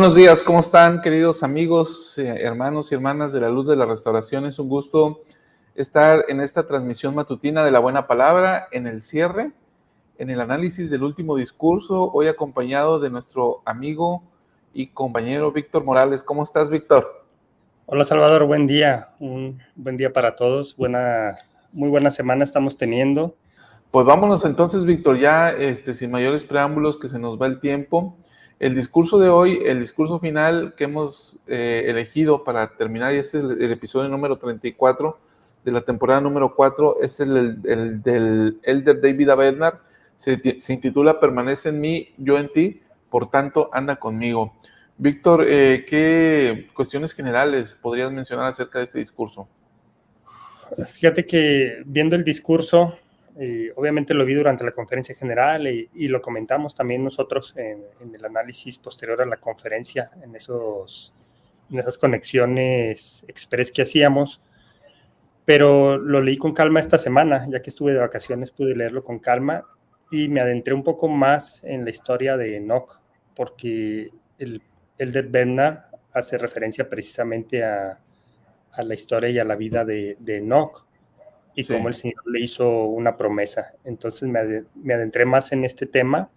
buenos días, ¿cómo están, queridos amigos, hermanos y hermanas de la Luz de la Restauración? Es un gusto estar en esta transmisión matutina de la Buena Palabra, en el cierre, en el análisis del último discurso, hoy acompañado de nuestro amigo y compañero Víctor Morales. ¿Cómo estás, Víctor? Hola, Salvador, buen día, un buen día para todos, muy buena semana estamos teniendo. Pues vámonos entonces, Víctor, ya sin mayores preámbulos, que se nos va el tiempo. El discurso de hoy, el discurso final que hemos elegido para terminar, y este es el episodio número 34 de la temporada número 4, es el del Elder David A. Bednar. Se intitula Permanece en mí, yo en ti, por tanto, anda conmigo. Víctor, ¿qué cuestiones generales podrías mencionar acerca de este discurso? Fíjate que viendo el discurso, obviamente lo vi durante la conferencia general y lo comentamos también nosotros en el análisis posterior a la conferencia, en esas conexiones express que hacíamos, pero lo leí con calma esta semana, ya que estuve de vacaciones pude leerlo con calma y me adentré un poco más en la historia de Enoch, porque el Elder Bednar hace referencia precisamente a la historia y a la vida de Enoch y Sí. cómo el Señor le hizo una promesa. Entonces me adentré más en este tema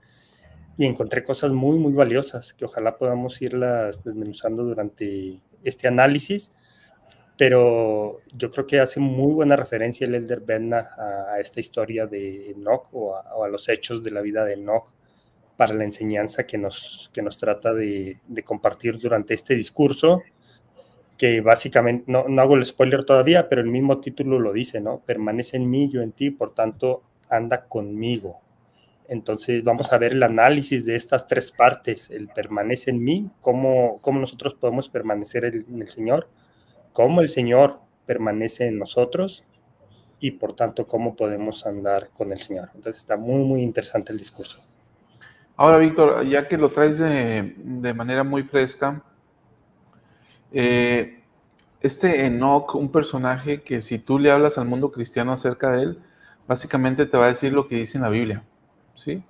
y encontré cosas muy, muy valiosas que ojalá podamos irlas desmenuzando durante este análisis, pero yo creo que hace muy buena referencia el Elder Bednar a esta historia de Enoch o a los hechos de la vida de Enoch para la enseñanza que nos trata de compartir durante este discurso, que básicamente, no hago el spoiler todavía, pero el mismo título lo dice, ¿no? Permanece en mí, yo en ti, por tanto, anda conmigo. Entonces vamos a ver el análisis de estas tres partes, el permanece en mí, cómo nosotros podemos permanecer en el Señor, cómo el Señor permanece en nosotros y por tanto cómo podemos andar con el Señor. Entonces está muy, muy interesante el discurso. Ahora, Víctor, ya que lo traes de manera muy fresca, Enoch, un personaje que si tú le hablas al mundo cristiano acerca de él, básicamente te va a decir lo que dice en la Biblia, ¿sí?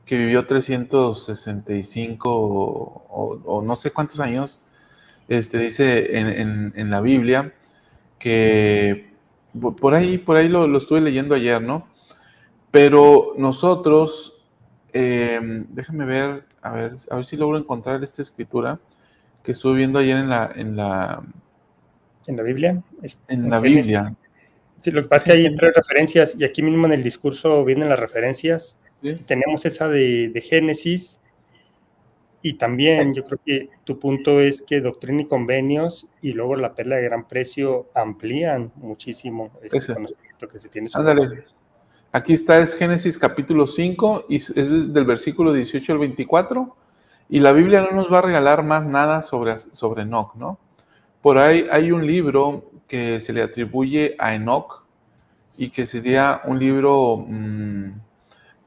Que vivió 365 o no sé cuántos años, dice en la Biblia, que por ahí lo estuve leyendo ayer, ¿no? Pero nosotros, déjame ver, a ver si logro encontrar esta escritura que estuve viendo ayer en la Biblia, en en la Génesis. Biblia. Sí, lo que pasa es que hay tres referencias y aquí mismo en el discurso vienen las referencias. ¿Sí? Tenemos esa de Génesis y también yo creo que tu punto es que Doctrina y Convenios y luego la Perla de Gran Precio amplían muchísimo este conocimiento que se tiene sobre Ándale. Enoch. Aquí está, es Génesis capítulo 5 y es del versículo 18 al 24, y la Biblia no nos va a regalar más nada sobre Enoch, ¿no? Por ahí hay un libro que se le atribuye a Enoch y que sería un libro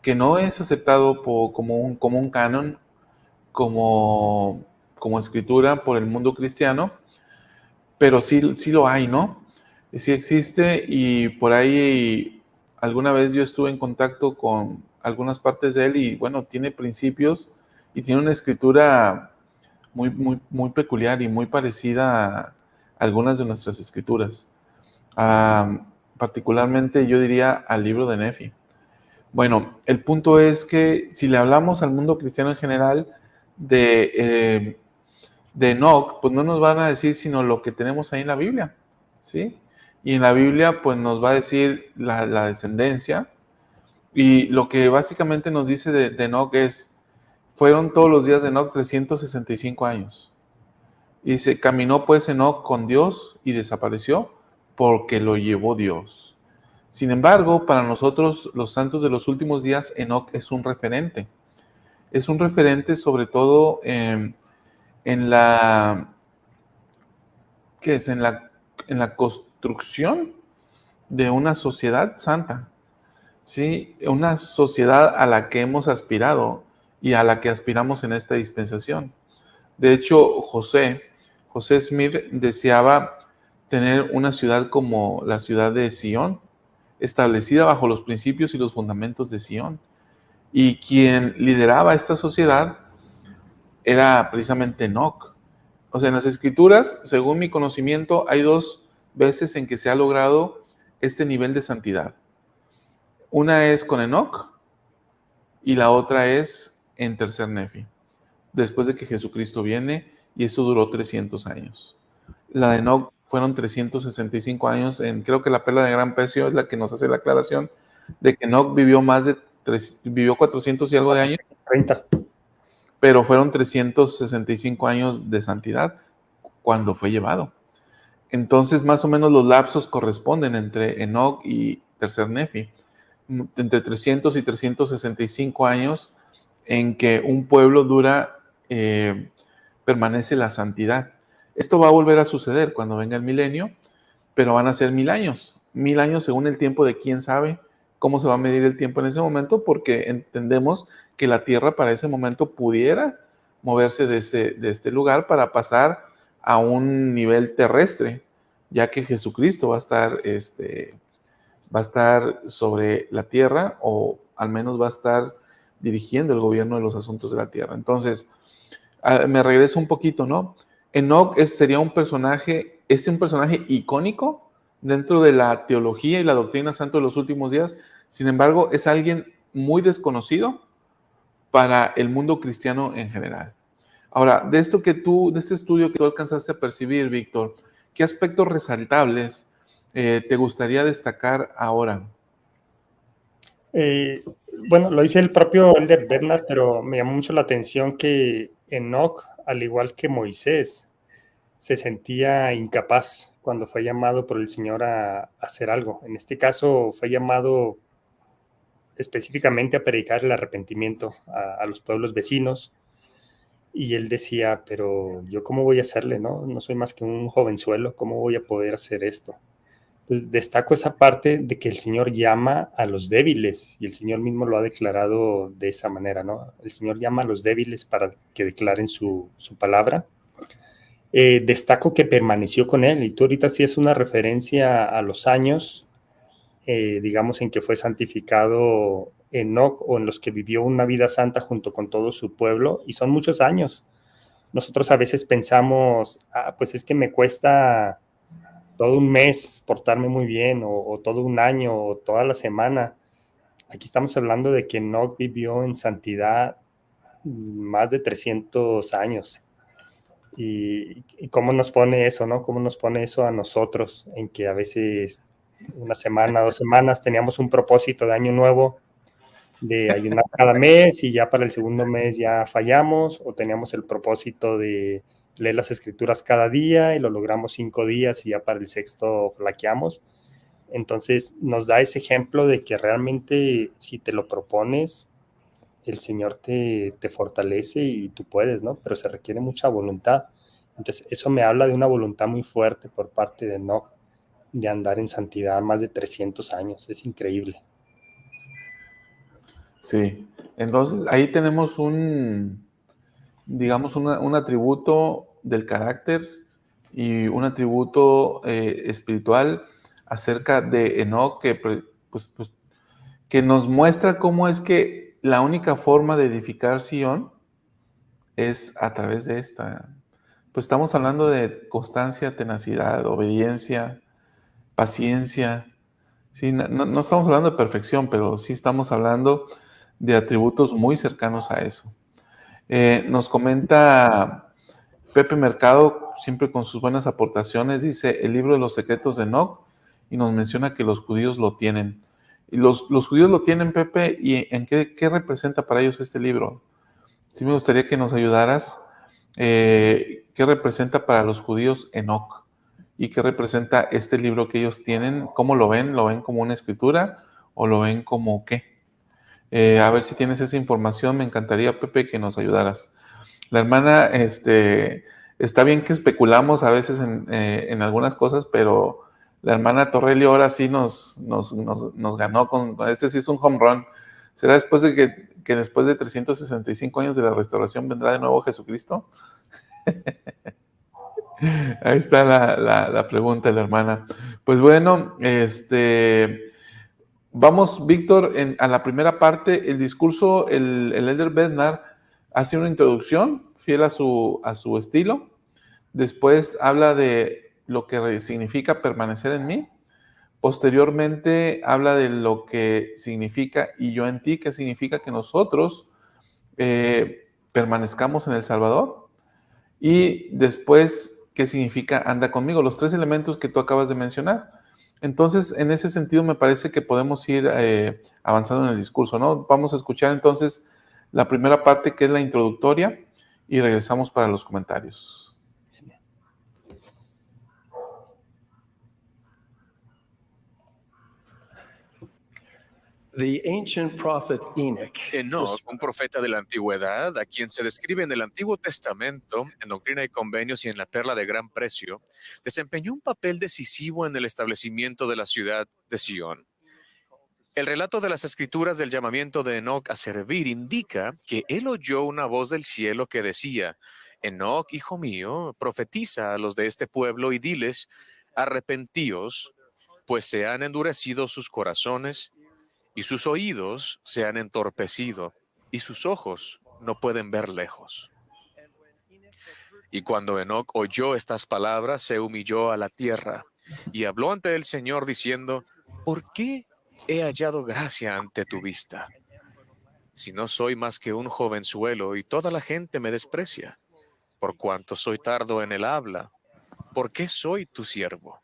que no es aceptado como un canon, como escritura por el mundo cristiano, pero sí lo hay, ¿no? Sí existe, y por ahí alguna vez yo estuve en contacto con algunas partes de él y bueno, tiene principios y tiene una escritura muy, muy, muy peculiar y muy parecida a algunas de nuestras escrituras. Particularmente yo diría al libro de Nefi. Bueno, el punto es que si le hablamos al mundo cristiano en general de Enoch, pues no nos van a decir sino lo que tenemos ahí en la Biblia, ¿sí? Y en la Biblia pues nos va a decir la descendencia, y lo que básicamente nos dice de Enoch es, fueron todos los días de Enoch 365 años. Y dice, caminó pues Enoch con Dios y desapareció porque lo llevó Dios. Sin embargo, para nosotros los santos de los últimos días, Enoch es un referente. Es un referente sobre todo en la, ¿qué es? En la construcción de una sociedad santa, ¿sí? Una sociedad a la que hemos aspirado y a la que aspiramos en esta dispensación. De hecho, José Smith deseaba tener una ciudad como la ciudad de Sion, establecida bajo los principios y los fundamentos de Sion. Y quien lideraba esta sociedad era precisamente Enoc. O sea, en las escrituras, según mi conocimiento, hay 2 veces en que se ha logrado este nivel de santidad. Una es con Enoc y la otra es en tercer Nefi, después de que Jesucristo viene, y eso duró 300 años. La de Enoc fueron 365 años, creo que la perla de gran precio es la que nos hace la aclaración de que Enoc vivió vivió 400 y algo de años, 30. pero fueron 365 años de santidad cuando fue llevado. Entonces, más o menos los lapsos corresponden entre Enoc y tercer Nefi, entre 300 y 365 años en que un pueblo permanece la santidad. Esto va a volver a suceder cuando venga el milenio, pero van a ser 1000 años. 1000 años según el tiempo de quién sabe cómo se va a medir el tiempo en ese momento, porque entendemos que la tierra para ese momento pudiera moverse de este lugar para pasar a un nivel terrestre, ya que Jesucristo va a estar sobre la tierra, o al menos va a estar dirigiendo el gobierno de los asuntos de la tierra. Entonces, me regreso un poquito, ¿no? Enoc sería un personaje icónico dentro de la teología y la doctrina santa de los últimos días. Sin embargo, es alguien muy desconocido para el mundo cristiano en general. Ahora, de este estudio que tú alcanzaste a percibir, Víctor, ¿qué aspectos resaltables te gustaría destacar ahora? Bueno, lo dice el propio Elder Bernard, pero me llamó mucho la atención que Enoc, al igual que Moisés, se sentía incapaz cuando fue llamado por el Señor a hacer algo. En este caso fue llamado específicamente a predicar el arrepentimiento a los pueblos vecinos. Y él decía, pero yo cómo voy a hacerle, ¿no? No soy más que un jovenzuelo, ¿cómo voy a poder hacer esto? Entonces destaco esa parte de que el Señor llama a los débiles, y el Señor mismo lo ha declarado de esa manera, ¿no? El Señor llama a los débiles para que declaren su palabra. Destaco que permaneció con él, y tú ahorita sí es una referencia a los años, digamos, en que fue santificado Enoc, o en los que vivió una vida santa junto con todo su pueblo, y son muchos años. Nosotros a veces pensamos, pues es que me cuesta todo un mes portarme muy bien, o todo un año, o toda la semana. Aquí estamos hablando de que Enoc vivió en santidad más de 300 años. Y cómo nos pone eso, ¿no? Cómo nos pone eso a nosotros, en que a veces una semana, 2 semanas teníamos un propósito de año nuevo de ayunar cada mes, y ya para el segundo mes ya fallamos, o teníamos el propósito de leer las escrituras cada día y lo logramos 5 días y ya para el sexto flaqueamos. Entonces nos da ese ejemplo de que realmente si te lo propones, el Señor te fortalece y tú puedes, ¿no? Pero se requiere mucha voluntad. Entonces eso me habla de una voluntad muy fuerte por parte de Enoc, de andar en santidad más de 300 años. Es increíble. Sí, entonces ahí tenemos digamos, un atributo del carácter y un atributo espiritual acerca de Enoc que nos muestra cómo es que la única forma de edificar Sion es a través de esta. Pues estamos hablando de constancia, tenacidad, obediencia, paciencia. Sí, no estamos hablando de perfección, pero sí estamos hablando de atributos muy cercanos a eso. Nos comenta Pepe Mercado, siempre con sus buenas aportaciones, dice el libro de los secretos de Enoc, y nos menciona que los judíos lo tienen. Y los judíos lo tienen, Pepe, ¿y en qué representa para ellos este libro? Sí me gustaría que nos ayudaras. ¿Qué representa para los judíos Enoc? ¿Y qué representa este libro que ellos tienen? ¿Cómo lo ven? ¿Lo ven como una escritura o lo ven como qué? A ver si tienes esa información, me encantaría, Pepe, que nos ayudaras. La hermana, está bien que especulamos a veces en algunas cosas, pero la hermana Torrelli ahora sí nos ganó con este sí es un home run. ¿Será después de que después de 365 años de la restauración vendrá de nuevo Jesucristo? Ahí está la pregunta de la hermana. Pues bueno, vamos, Víctor, a la primera parte. El discurso, el Elder Bednar hace una introducción fiel a su estilo. Después habla de lo que significa permanecer en mí. Posteriormente habla de lo que significa y yo en ti, que significa que nosotros permanezcamos en el Salvador. Y después, ¿qué significa anda conmigo? Los 3 elementos que tú acabas de mencionar. Entonces, en ese sentido, me parece que podemos ir avanzando en el discurso, ¿no? Vamos a escuchar entonces la primera parte, que es la introductoria, y regresamos para los comentarios. The ancient prophet Enoch, Enoc, un profeta de la antigüedad, a quien se describe en el Antiguo Testamento, en Doctrina y Convenios y en la Perla de Gran Precio, desempeñó un papel decisivo en el establecimiento de la ciudad de Sion. El relato de las Escrituras del llamamiento de Enoc a servir indica que él oyó una voz del cielo que decía: Enoc, hijo mío, profetiza a los de este pueblo y diles: arrepentíos, pues se han endurecido sus corazones y sus oídos se han entorpecido, y sus ojos no pueden ver lejos. Y cuando Enoc oyó estas palabras, se humilló a la tierra, y habló ante el Señor diciendo: ¿por qué he hallado gracia ante tu vista? Si no soy más que un jovenzuelo, y toda la gente me desprecia. Por cuanto soy tardo en el habla, ¿por qué soy tu siervo?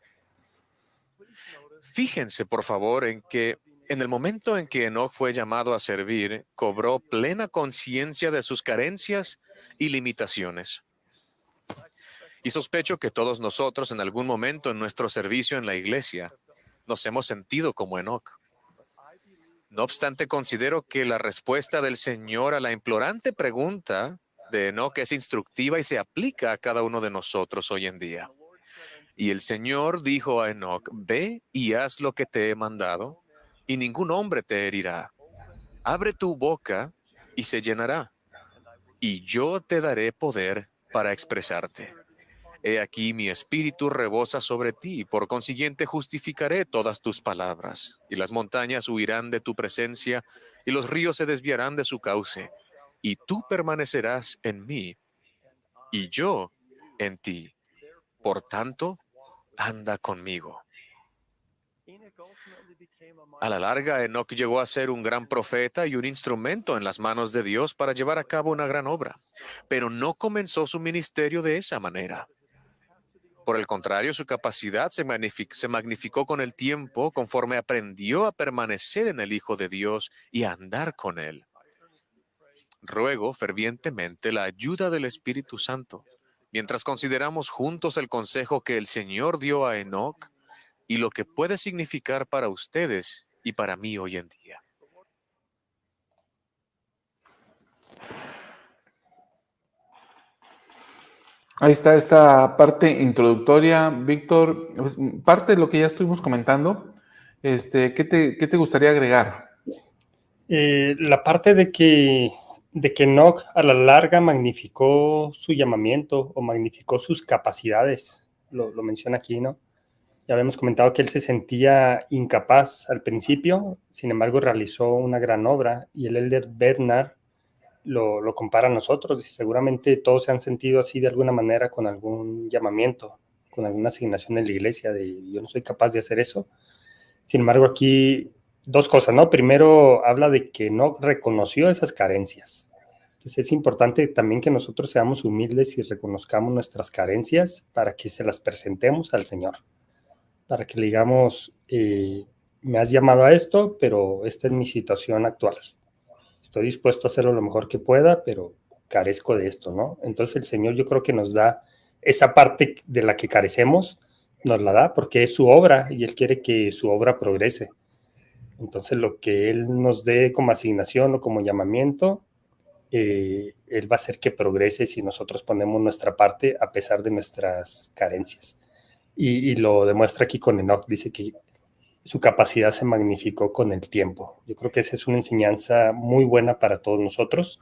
Fíjense, por favor, en que en el momento en que Enoc fue llamado a servir, cobró plena conciencia de sus carencias y limitaciones. Y sospecho que todos nosotros en algún momento en nuestro servicio en la iglesia nos hemos sentido como Enoc. No obstante, considero que la respuesta del Señor a la implorante pregunta de Enoc es instructiva y se aplica a cada uno de nosotros hoy en día. Y el Señor dijo a Enoc: ve y haz lo que te he mandado, y ningún hombre te herirá. Abre tu boca y se llenará, y yo te daré poder para expresarte. He aquí mi espíritu rebosa sobre ti, y por consiguiente justificaré todas tus palabras, y las montañas huirán de tu presencia, y los ríos se desviarán de su cauce, y tú permanecerás en mí, y yo en ti. Por tanto, anda conmigo. A la larga, Enoc llegó a ser un gran profeta y un instrumento en las manos de Dios para llevar a cabo una gran obra, pero no comenzó su ministerio de esa manera. Por el contrario, su capacidad se magnificó con el tiempo conforme aprendió a permanecer en el Hijo de Dios y a andar con Él. Ruego fervientemente la ayuda del Espíritu Santo, mientras consideramos juntos el consejo que el Señor dio a Enoc y lo que puede significar para ustedes y para mí hoy en día. Ahí está esta parte introductoria, Víctor. Pues, parte de lo que ya estuvimos comentando. ¿Qué te gustaría agregar? La parte de que Enoch a la larga magnificó su llamamiento o magnificó sus capacidades, lo menciona aquí, ¿no? Ya habíamos comentado que él se sentía incapaz al principio, sin embargo realizó una gran obra, y el Elder Bernard lo compara a nosotros, y seguramente todos se han sentido así de alguna manera con algún llamamiento, con alguna asignación en la iglesia, de yo no soy capaz de hacer eso. Sin embargo, aquí dos cosas, ¿no? Primero, habla de que no reconoció esas carencias. Entonces es importante también que nosotros seamos humildes y reconozcamos nuestras carencias para que se las presentemos al Señor, para que le digamos, me has llamado a esto, pero esta es mi situación actual. Estoy dispuesto a hacerlo lo mejor que pueda, pero carezco de esto, ¿no? Entonces el Señor, yo creo que nos da esa parte de la que carecemos, nos la da porque es su obra y Él quiere que su obra progrese. Entonces lo que Él nos dé como asignación o como llamamiento, Él va a hacer que progrese si nosotros ponemos nuestra parte a pesar de nuestras carencias. Y lo demuestra aquí con Enoch, dice que su capacidad se magnificó con el tiempo. Yo creo que esa es una enseñanza muy buena para todos nosotros.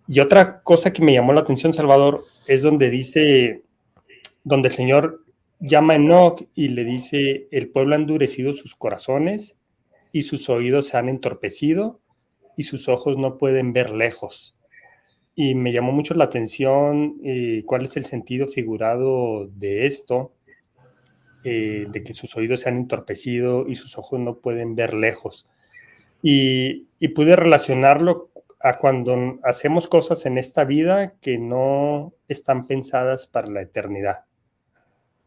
Y otra cosa que me llamó la atención, Salvador, es donde dice, donde el Señor llama a Enoch y le dice: el pueblo ha endurecido sus corazones y sus oídos se han entorpecido y sus ojos no pueden ver lejos. Y me llamó mucho la atención cuál es el sentido figurado de esto, de que sus oídos se han entorpecido y sus ojos no pueden ver lejos. Y pude relacionarlo a cuando hacemos cosas en esta vida que no están pensadas para la eternidad.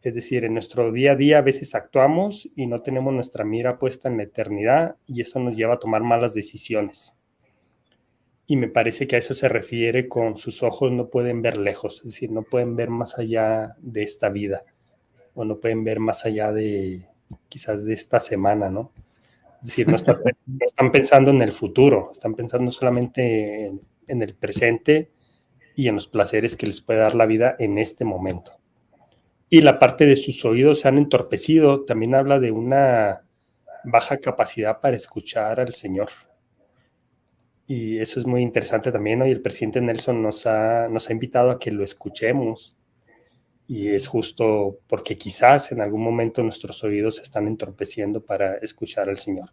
Es decir, en nuestro día a día a veces actuamos y no tenemos nuestra mira puesta en la eternidad y eso nos lleva a tomar malas decisiones. Y me parece que a eso se refiere con sus ojos no pueden ver lejos, es decir, no pueden ver más allá de esta vida o no pueden ver más allá de quizás de esta semana, ¿no? Es decir, no están pensando en el futuro, están pensando solamente en el presente y en los placeres que les puede dar la vida en este momento. Y la parte de sus oídos se han entorpecido también habla de una baja capacidad para escuchar al Señor. Y eso es muy interesante también, ¿no? Y el presidente Nelson nos ha invitado a que lo escuchemos. Y es justo porque quizás en algún momento nuestros oídos se están entorpeciendo para escuchar al Señor.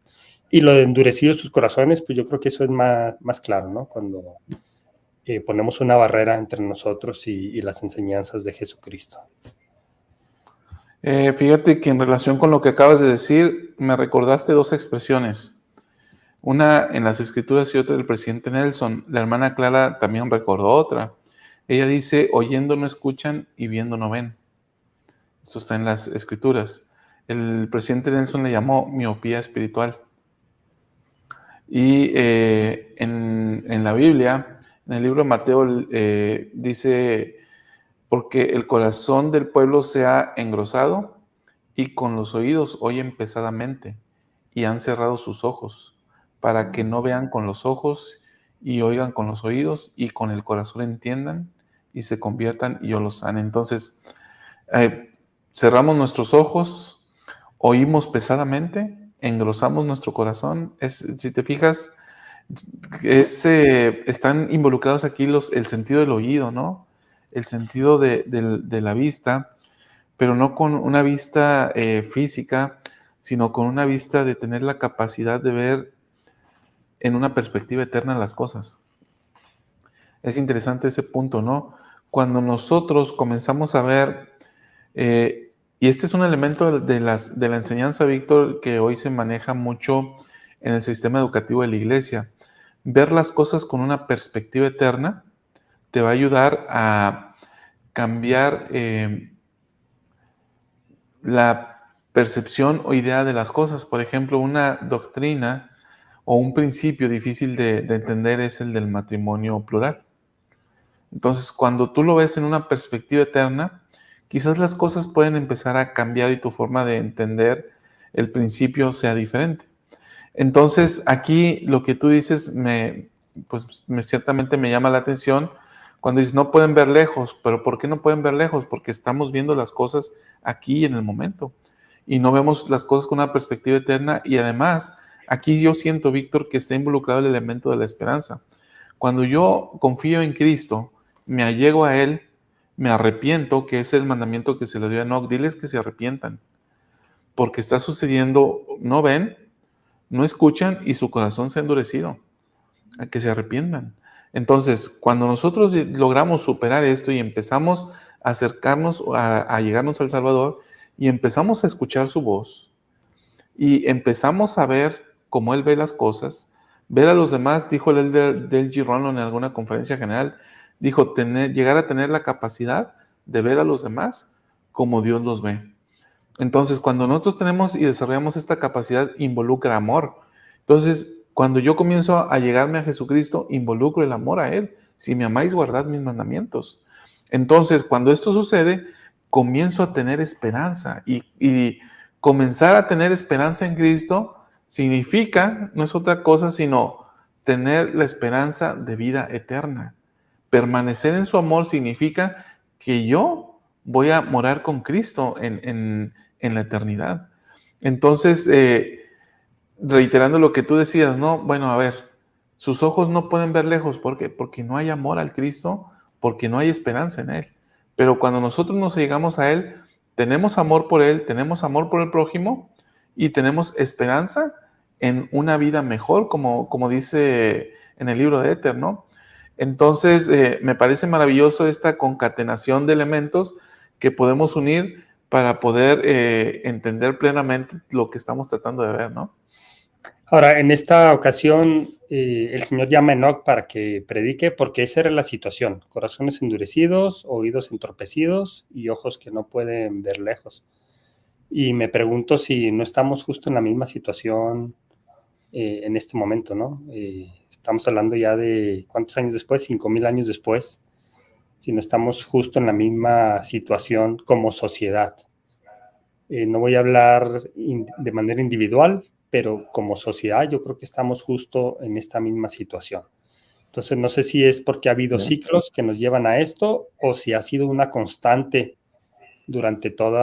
Y lo de endurecido sus corazones, pues yo creo que eso es más claro, ¿no? Cuando ponemos una barrera entre nosotros y las enseñanzas de Jesucristo. Fíjate que en relación con lo que acabas de decir, me recordaste dos expresiones. Una en las Escrituras y otra del presidente Nelson. La hermana Clara también recordó otra. Ella dice, oyendo no escuchan y viendo no ven. Esto está en las Escrituras. El presidente Nelson le llamó miopía espiritual. Y en la Biblia, en el libro de Mateo, dice, porque el corazón del pueblo se ha engrosado y con los oídos oyen pesadamente y han cerrado sus ojos para que no vean con los ojos y oigan con los oídos y con el corazón entiendan y se conviertan y yo los sane. Entonces, cerramos nuestros ojos, oímos pesadamente, engrosamos nuestro corazón. Si te fijas, están involucrados aquí el sentido del oído, ¿no? El sentido de la vista, pero no con una vista física, sino con una vista de tener la capacidad de ver en una perspectiva eterna las cosas. Es interesante ese punto, ¿no? Cuando nosotros comenzamos a ver, y este es un elemento de la enseñanza, Víctor, que hoy se maneja mucho en el sistema educativo de la iglesia. Ver las cosas con una perspectiva eterna te va a ayudar a cambiar la percepción o idea de las cosas. Por ejemplo, una doctrina o un principio difícil de entender es el del matrimonio plural. Entonces, cuando tú lo ves en una perspectiva eterna, quizás las cosas pueden empezar a cambiar y tu forma de entender el principio sea diferente. Entonces, aquí lo que tú dices ciertamente me llama la atención cuando dices no pueden ver lejos, pero ¿por qué no pueden ver lejos? Porque estamos viendo las cosas aquí en el momento y no vemos las cosas con una perspectiva eterna y además aquí yo siento, Víctor, que está involucrado el elemento de la esperanza. Cuando yo confío en Cristo, me allego a Él, me arrepiento, que es el mandamiento que se le dio a Enoc, diles que se arrepientan, porque está sucediendo, no ven, no escuchan y su corazón se ha endurecido, a que se arrepientan. Entonces, cuando nosotros logramos superar esto y empezamos a acercarnos, a llegarnos al Salvador y empezamos a escuchar su voz y empezamos a ver cómo Él ve las cosas, ver a los demás, dijo el elder del G. Ronlo en alguna conferencia general, dijo, llegar a tener la capacidad de ver a los demás como Dios los ve. Entonces, cuando nosotros tenemos y desarrollamos esta capacidad, involucra amor. Entonces, cuando yo comienzo a llegarme a Jesucristo, involucro el amor a Él. Si me amáis, guardad mis mandamientos. Entonces, cuando esto sucede, comienzo a tener esperanza. Y comenzar a tener esperanza en Cristo significa, no es otra cosa, sino tener la esperanza de vida eterna. Permanecer en su amor significa que yo voy a morar con Cristo en la eternidad. Entonces, reiterando lo que tú decías, ¿no? Bueno, a ver, sus ojos no pueden ver lejos. ¿Por qué? Porque no hay amor al Cristo, porque no hay esperanza en Él. Pero cuando nosotros nos llegamos a Él, tenemos amor por Él, tenemos amor por el prójimo y tenemos esperanza en una vida mejor, como dice en el libro de Éter, ¿no? Entonces, me parece maravilloso esta concatenación de elementos que podemos unir para poder entender plenamente lo que estamos tratando de ver, ¿no? Ahora, en esta ocasión, el Señor llama a Enoc para que predique, porque esa era la situación: corazones endurecidos, oídos entorpecidos y ojos que no pueden ver lejos. Y me pregunto si no estamos justo en la misma situación en este momento, ¿no? Estamos hablando ya de ¿cuántos años después? 5,000 años después. Si no estamos justo en la misma situación como sociedad. No voy a hablar de manera individual, pero como sociedad yo creo que estamos justo en esta misma situación. Entonces no sé si es porque ha habido ciclos que nos llevan a esto o si ha sido una constante durante todo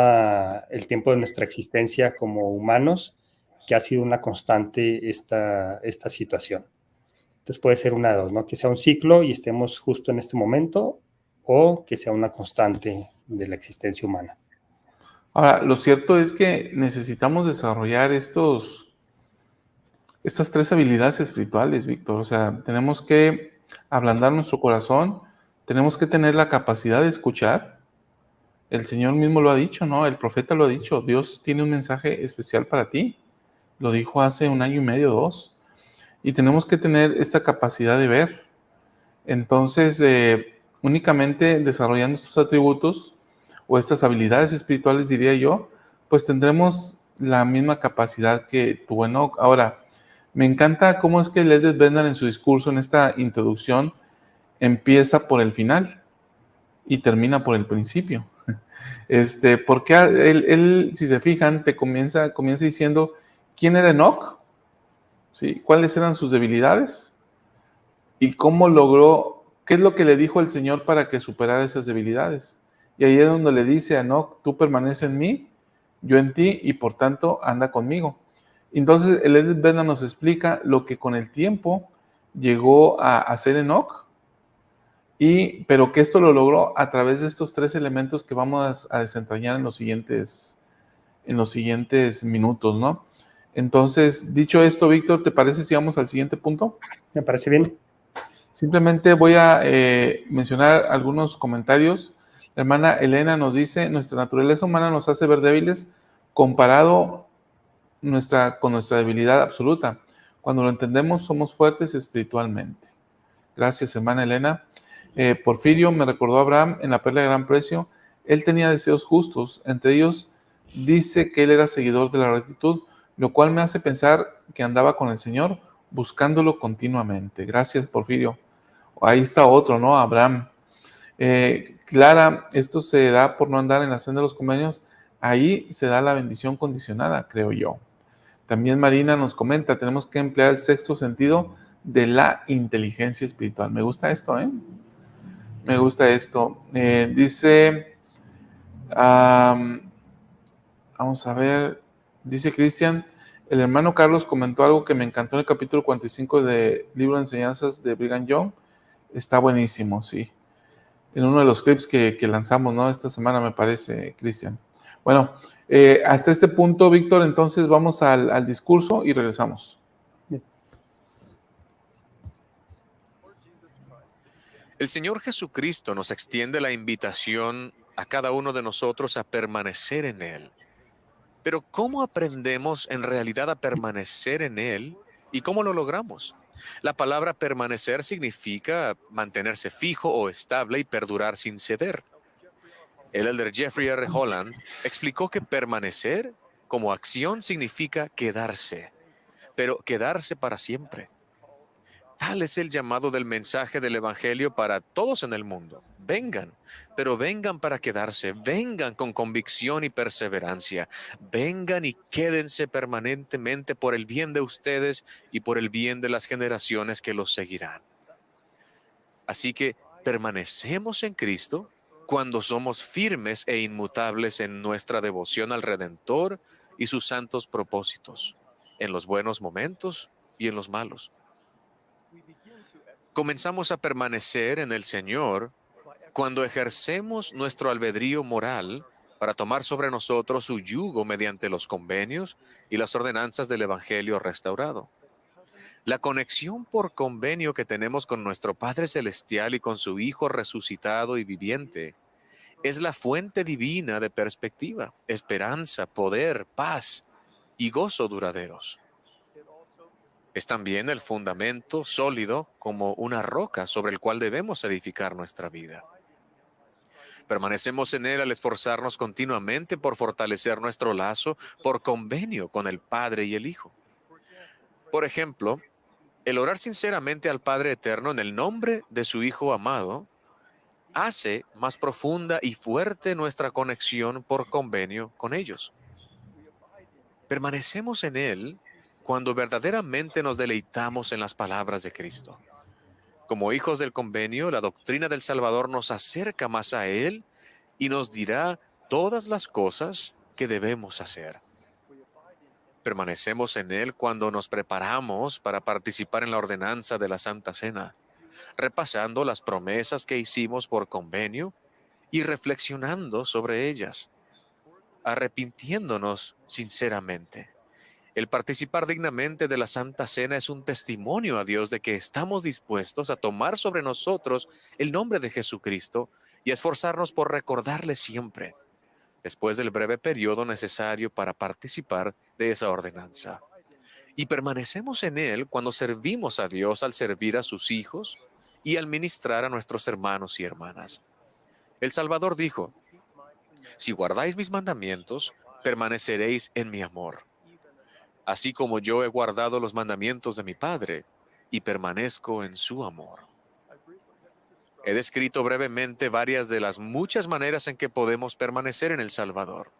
el tiempo de nuestra existencia como humanos, que ha sido una constante esta situación. Entonces puede ser una de dos, ¿no? Que sea un ciclo y estemos justo en este momento, o que sea una constante de la existencia humana. Ahora, lo cierto es que necesitamos desarrollar estas tres habilidades espirituales, Víctor. O sea, tenemos que ablandar nuestro corazón, tenemos que tener la capacidad de escuchar. El Señor mismo lo ha dicho, ¿no? El profeta lo ha dicho. Dios tiene un mensaje especial para ti. Lo dijo hace 1 año y medio, 2. Y tenemos que tener esta capacidad de ver. Entonces, únicamente desarrollando estos atributos o estas habilidades espirituales, diría yo, pues tendremos la misma capacidad que tuvo Enoc. Ahora, me encanta cómo es que Led Bender en su discurso, en esta introducción, empieza por el final y termina por el principio. Porque él, si se fijan, comienza diciendo quién era Enoc, ¿sí? ¿Cuáles eran sus debilidades? Y cómo logró, qué es lo que le dijo el Señor para que superara esas debilidades. Y ahí es donde le dice a Enoc: tú permaneces en mí, yo en ti, y por tanto anda conmigo. Entonces el Edith Benda nos explica lo que con el tiempo llegó a hacer Enoc, pero que esto lo logró a través de estos tres elementos que vamos a desentrañar en los siguientes minutos, ¿no? Entonces, dicho esto, Víctor, ¿te parece si vamos al siguiente punto? Me parece bien. Simplemente voy a mencionar algunos comentarios. La hermana Elena nos dice: nuestra naturaleza humana nos hace ver débiles comparado con nuestra debilidad absoluta. Cuando lo entendemos, somos fuertes espiritualmente. Gracias, hermana Elena. Porfirio me recordó a Abraham en la perla de gran precio. Él tenía deseos justos. Entre ellos dice que él era seguidor de la rectitud, lo cual me hace pensar que andaba con el Señor, buscándolo continuamente. Gracias, Porfirio. Ahí está otro, ¿no? Abraham. Clara, esto se da por no andar en la senda de los convenios. Ahí se da la bendición condicionada, creo yo. También Marina nos comenta: tenemos que emplear el sexto sentido de la inteligencia espiritual. Me gusta esto, ¿eh? Me gusta esto. Dice, vamos a ver, dice Cristian: el hermano Carlos comentó algo que me encantó en el capítulo 45 del libro de enseñanzas de Brigham Young. Está buenísimo, sí. En uno de los clips que lanzamos, ¿no? Esta semana, me parece, Cristian. Bueno, hasta este punto, Víctor, entonces vamos al discurso y regresamos. El Señor Jesucristo nos extiende la invitación a cada uno de nosotros a permanecer en Él. Pero ¿cómo aprendemos en realidad a permanecer en Él y cómo lo logramos? La palabra permanecer significa mantenerse fijo o estable y perdurar sin ceder. El elder Jeffrey R. Holland explicó que permanecer como acción significa quedarse, pero quedarse para siempre. Tal es el llamado del mensaje del Evangelio para todos en el mundo. Vengan, pero vengan para quedarse, vengan con convicción y perseverancia, vengan y quédense permanentemente por el bien de ustedes y por el bien de las generaciones que los seguirán. Así que permanecemos en Cristo cuando somos firmes e inmutables en nuestra devoción al Redentor y sus santos propósitos, en los buenos momentos y en los malos. Comenzamos a permanecer en el Señor cuando ejercemos nuestro albedrío moral para tomar sobre nosotros su yugo mediante los convenios y las ordenanzas del Evangelio restaurado. La conexión por convenio que tenemos con nuestro Padre Celestial y con su Hijo resucitado y viviente es la fuente divina de perspectiva, esperanza, poder, paz y gozo duraderos. Es también el fundamento sólido como una roca sobre el cual debemos edificar nuestra vida. Permanecemos en él al esforzarnos continuamente por fortalecer nuestro lazo por convenio con el Padre y el Hijo. Por ejemplo, el orar sinceramente al Padre Eterno en el nombre de su Hijo amado hace más profunda y fuerte nuestra conexión por convenio con ellos. Permanecemos en él cuando verdaderamente nos deleitamos en las palabras de Cristo. Como hijos del convenio, la doctrina del Salvador nos acerca más a él y nos dirá todas las cosas que debemos hacer. Permanecemos en él cuando nos preparamos para participar en la ordenanza de la Santa Cena, repasando las promesas que hicimos por convenio y reflexionando sobre ellas, arrepintiéndonos sinceramente. El participar dignamente de la Santa Cena es un testimonio a Dios de que estamos dispuestos a tomar sobre nosotros el nombre de Jesucristo y a esforzarnos por recordarle siempre, después del breve periodo necesario para participar de esa ordenanza. Y permanecemos en él cuando servimos a Dios al servir a sus hijos y al ministrar a nuestros hermanos y hermanas. El Salvador dijo: si guardáis mis mandamientos, permaneceréis en mi amor, así como yo he guardado los mandamientos de mi Padre y permanezco en su amor. He descrito brevemente varias de las muchas maneras en que podemos permanecer en el Salvador.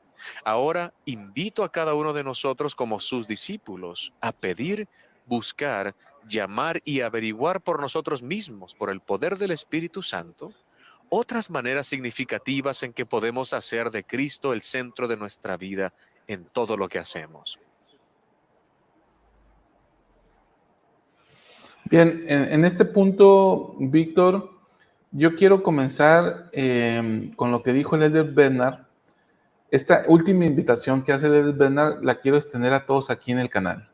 Ahora invito a cada uno de nosotros como sus discípulos a pedir, buscar, llamar y averiguar por nosotros mismos, por el poder del Espíritu Santo, otras maneras significativas en que podemos hacer de Cristo el centro de nuestra vida en todo lo que hacemos. Bien, en este punto, Víctor, yo quiero comenzar con lo que dijo el Elder Bednar. Esta última invitación que hace el Elder Bednar la quiero extender a todos aquí en el canal.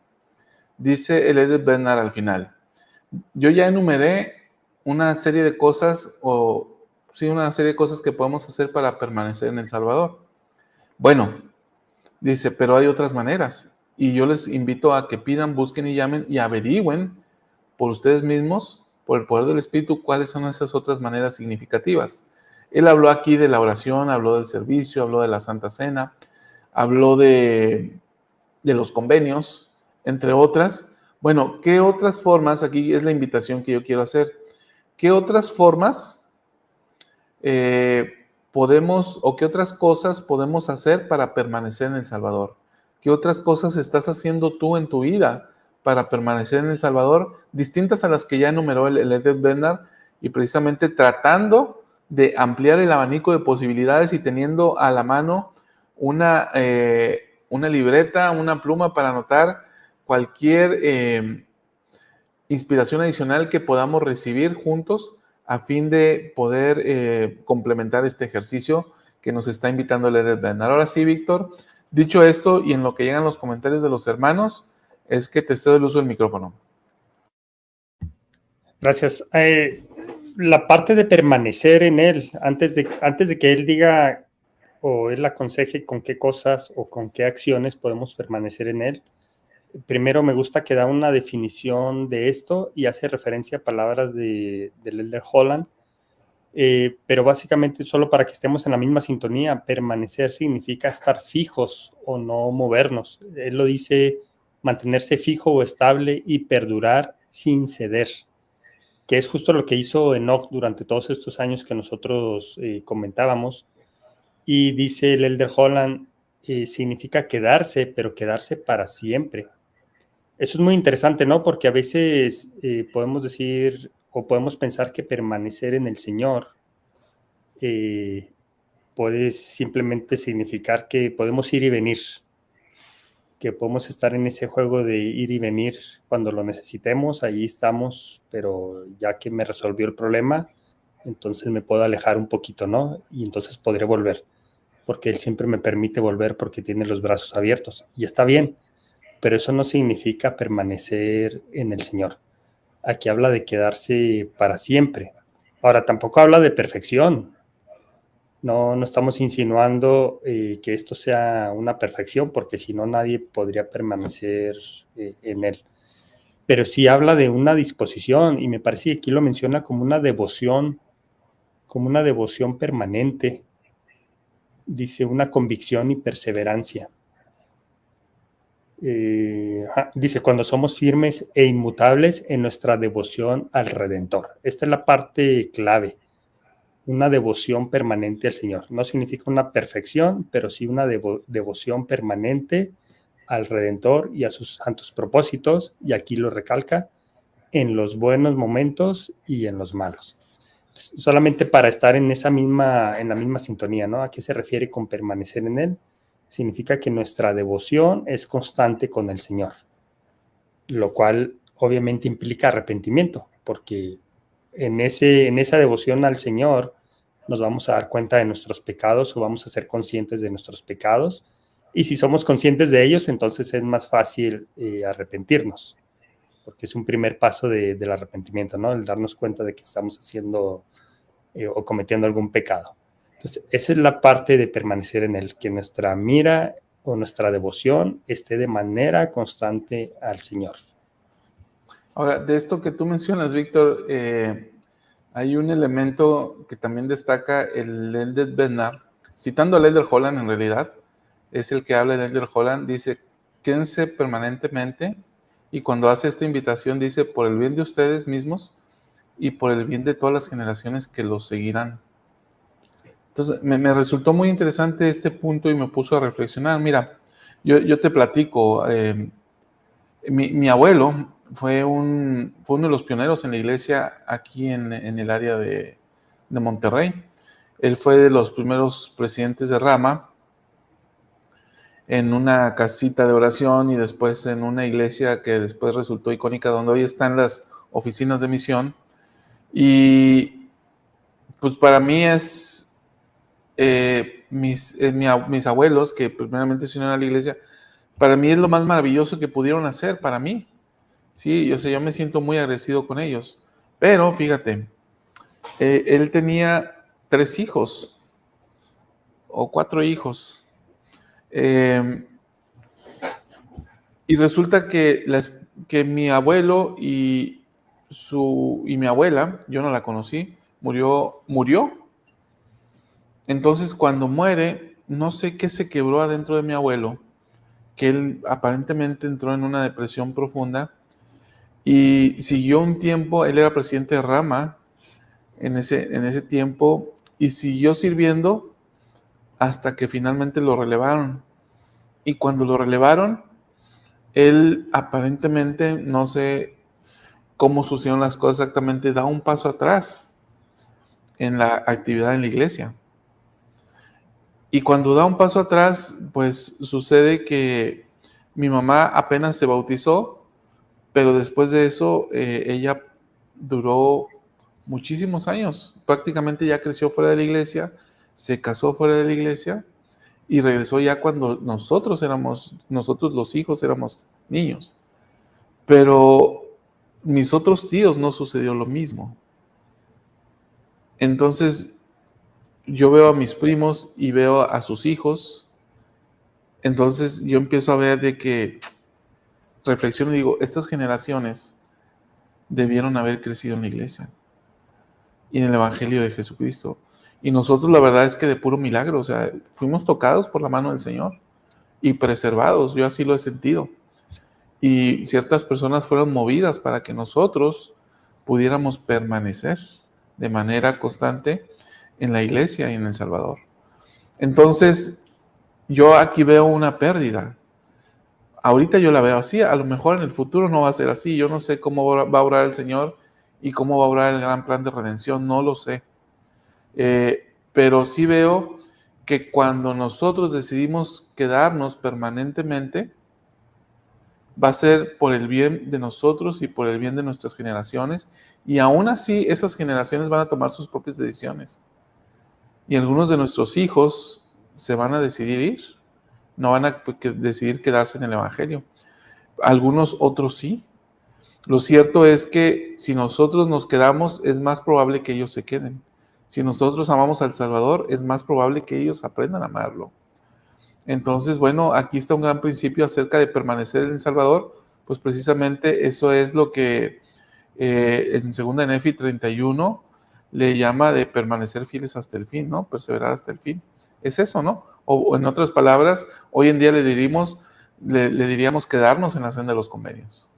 Dice el Elder Bednar al final: yo ya enumeré una serie de cosas, una serie de cosas que podemos hacer para permanecer en El Salvador. Bueno, dice, pero hay otras maneras. Y yo les invito a que pidan, busquen y llamen y averigüen por ustedes mismos, por el poder del Espíritu, cuáles son esas otras maneras significativas. Él habló aquí de la oración, habló del servicio, habló de la Santa Cena, habló de los convenios, entre otras. Bueno, ¿qué otras formas? Aquí es la invitación que yo quiero hacer. ¿Qué otras formas podemos, o qué otras cosas podemos hacer para permanecer en El Salvador? ¿Qué otras cosas estás haciendo tú en tu vida para permanecer en El Salvador, distintas a las que ya enumeró el Elder Bednar, y precisamente tratando de ampliar el abanico de posibilidades y teniendo a la mano una libreta, una pluma para anotar cualquier inspiración adicional que podamos recibir juntos a fin de poder complementar este ejercicio que nos está invitando el Elder Bednar. Ahora sí, Víctor, dicho esto y en lo que llegan los comentarios de los hermanos, es que te cedo el uso del micrófono. Gracias. La parte de permanecer en él, antes de que él diga o él aconseje con qué cosas o con qué acciones podemos permanecer en él, primero me gusta que da una definición de esto y hace referencia a palabras del Elder Holland, pero básicamente solo para que estemos en la misma sintonía, permanecer significa estar fijos o no movernos. Él lo dice: mantenerse fijo o estable y perdurar sin ceder, que es justo lo que hizo Enoch durante todos estos años que nosotros comentábamos. Y dice el Elder Holland, significa quedarse, pero quedarse para siempre. Eso es muy interesante, ¿no? Porque a veces podemos decir o podemos pensar que permanecer en el Señor puede simplemente significar que podemos ir y venir, que podemos estar en ese juego de ir y venir cuando lo necesitemos, allí estamos, pero ya que me resolvió el problema, entonces me puedo alejar un poquito, ¿no? Y entonces podré volver, porque Él siempre me permite volver porque tiene los brazos abiertos, y está bien, pero eso no significa permanecer en el Señor. Aquí habla de quedarse para siempre. Ahora, tampoco habla de perfección. No estamos insinuando que esto sea una perfección, porque si no nadie podría permanecer en él. Pero sí habla de una disposición, y me parece que aquí lo menciona como una devoción permanente. Dice una convicción y perseverancia. Dice, cuando somos firmes e inmutables en nuestra devoción al Redentor. Esta es la parte clave. Una devoción permanente al Señor. No significa una perfección, pero sí una devoción permanente al Redentor y a sus santos propósitos, y aquí lo recalca, en los buenos momentos y en los malos. Solamente para estar en la misma sintonía, ¿no? ¿A qué se refiere con permanecer en Él? Significa que nuestra devoción es constante con el Señor, lo cual obviamente implica arrepentimiento, porque en esa devoción al Señor nos vamos a dar cuenta de nuestros pecados o vamos a ser conscientes de nuestros pecados, y si somos conscientes de ellos, entonces es más fácil arrepentirnos, porque es un primer paso del arrepentimiento, ¿no? El darnos cuenta de que estamos haciendo o cometiendo algún pecado. Entonces, esa es la parte de permanecer en Él, que nuestra mira o nuestra devoción esté de manera constante al Señor. Ahora, de esto que tú mencionas, Víctor, hay un elemento que también destaca el Elder Bednar, citando al Elder Holland en realidad, es el que habla el Elder Holland, dice, quédense permanentemente, y cuando hace esta invitación dice, por el bien de ustedes mismos y por el bien de todas las generaciones que los seguirán. Entonces, me resultó muy interesante este punto y me puso a reflexionar. Mira, yo te platico, mi abuelo fue uno de los pioneros en la iglesia aquí en el área de Monterrey. Él fue de los primeros presidentes de Rama en una casita de oración y después en una iglesia que después resultó icónica, donde hoy están las oficinas de misión. Y pues para mí es mis abuelos, que primeramente se unieron a la iglesia, para mí es lo más maravilloso que pudieron hacer para mí. Sí, yo me siento muy agradecido con ellos. Pero fíjate, él tenía 3 hijos o 4 hijos. Y resulta que mi abuelo y mi abuela, yo no la conocí, murió. Entonces, cuando muere, no sé qué se quebró adentro de mi abuelo, que él aparentemente entró en una depresión profunda y siguió un tiempo. Él era presidente de Rama en ese tiempo y siguió sirviendo hasta que finalmente lo relevaron. Y cuando lo relevaron, él aparentemente, no sé cómo sucedieron las cosas exactamente, da un paso atrás en la actividad en la iglesia. Y cuando da un paso atrás, pues sucede que mi mamá apenas se bautizó, pero después de eso ella duró muchísimos años. Prácticamente ya creció fuera de la iglesia, se casó fuera de la iglesia y regresó ya cuando nosotros los hijos éramos niños. Pero mis otros tíos no sucedió lo mismo. Entonces, yo veo a mis primos y veo a sus hijos. Entonces, yo empiezo a ver de que reflexiono y digo, estas generaciones debieron haber crecido en la iglesia y en el Evangelio de Jesucristo. Y nosotros, la verdad es que de puro milagro, o sea, fuimos tocados por la mano del Señor y preservados. Yo así lo he sentido. Y ciertas personas fueron movidas para que nosotros pudiéramos permanecer de manera constante en la iglesia y en El Salvador. Entonces, yo aquí veo una pérdida. Ahorita yo la veo así, a lo mejor en el futuro no va a ser así. Yo no sé cómo va a obrar el Señor y cómo va a obrar el gran plan de redención, no lo sé. Pero sí veo que cuando nosotros decidimos quedarnos permanentemente, va a ser por el bien de nosotros y por el bien de nuestras generaciones, y aún así esas generaciones van a tomar sus propias decisiones. Y algunos de nuestros hijos se van a decidir ir, no van a decidir quedarse en el Evangelio. algunos otros sí. Lo cierto es que si nosotros nos quedamos, es más probable que ellos se queden. Si nosotros amamos al Salvador, es más probable que ellos aprendan a amarlo. Entonces, bueno, aquí está un gran principio acerca de permanecer en El Salvador, pues precisamente eso es lo que en 2 de Nefi 31 le llama de permanecer fieles hasta el fin, ¿no? Perseverar hasta el fin. Es eso, ¿no? O en otras palabras, hoy en día le diríamos quedarnos en la senda de los convenios.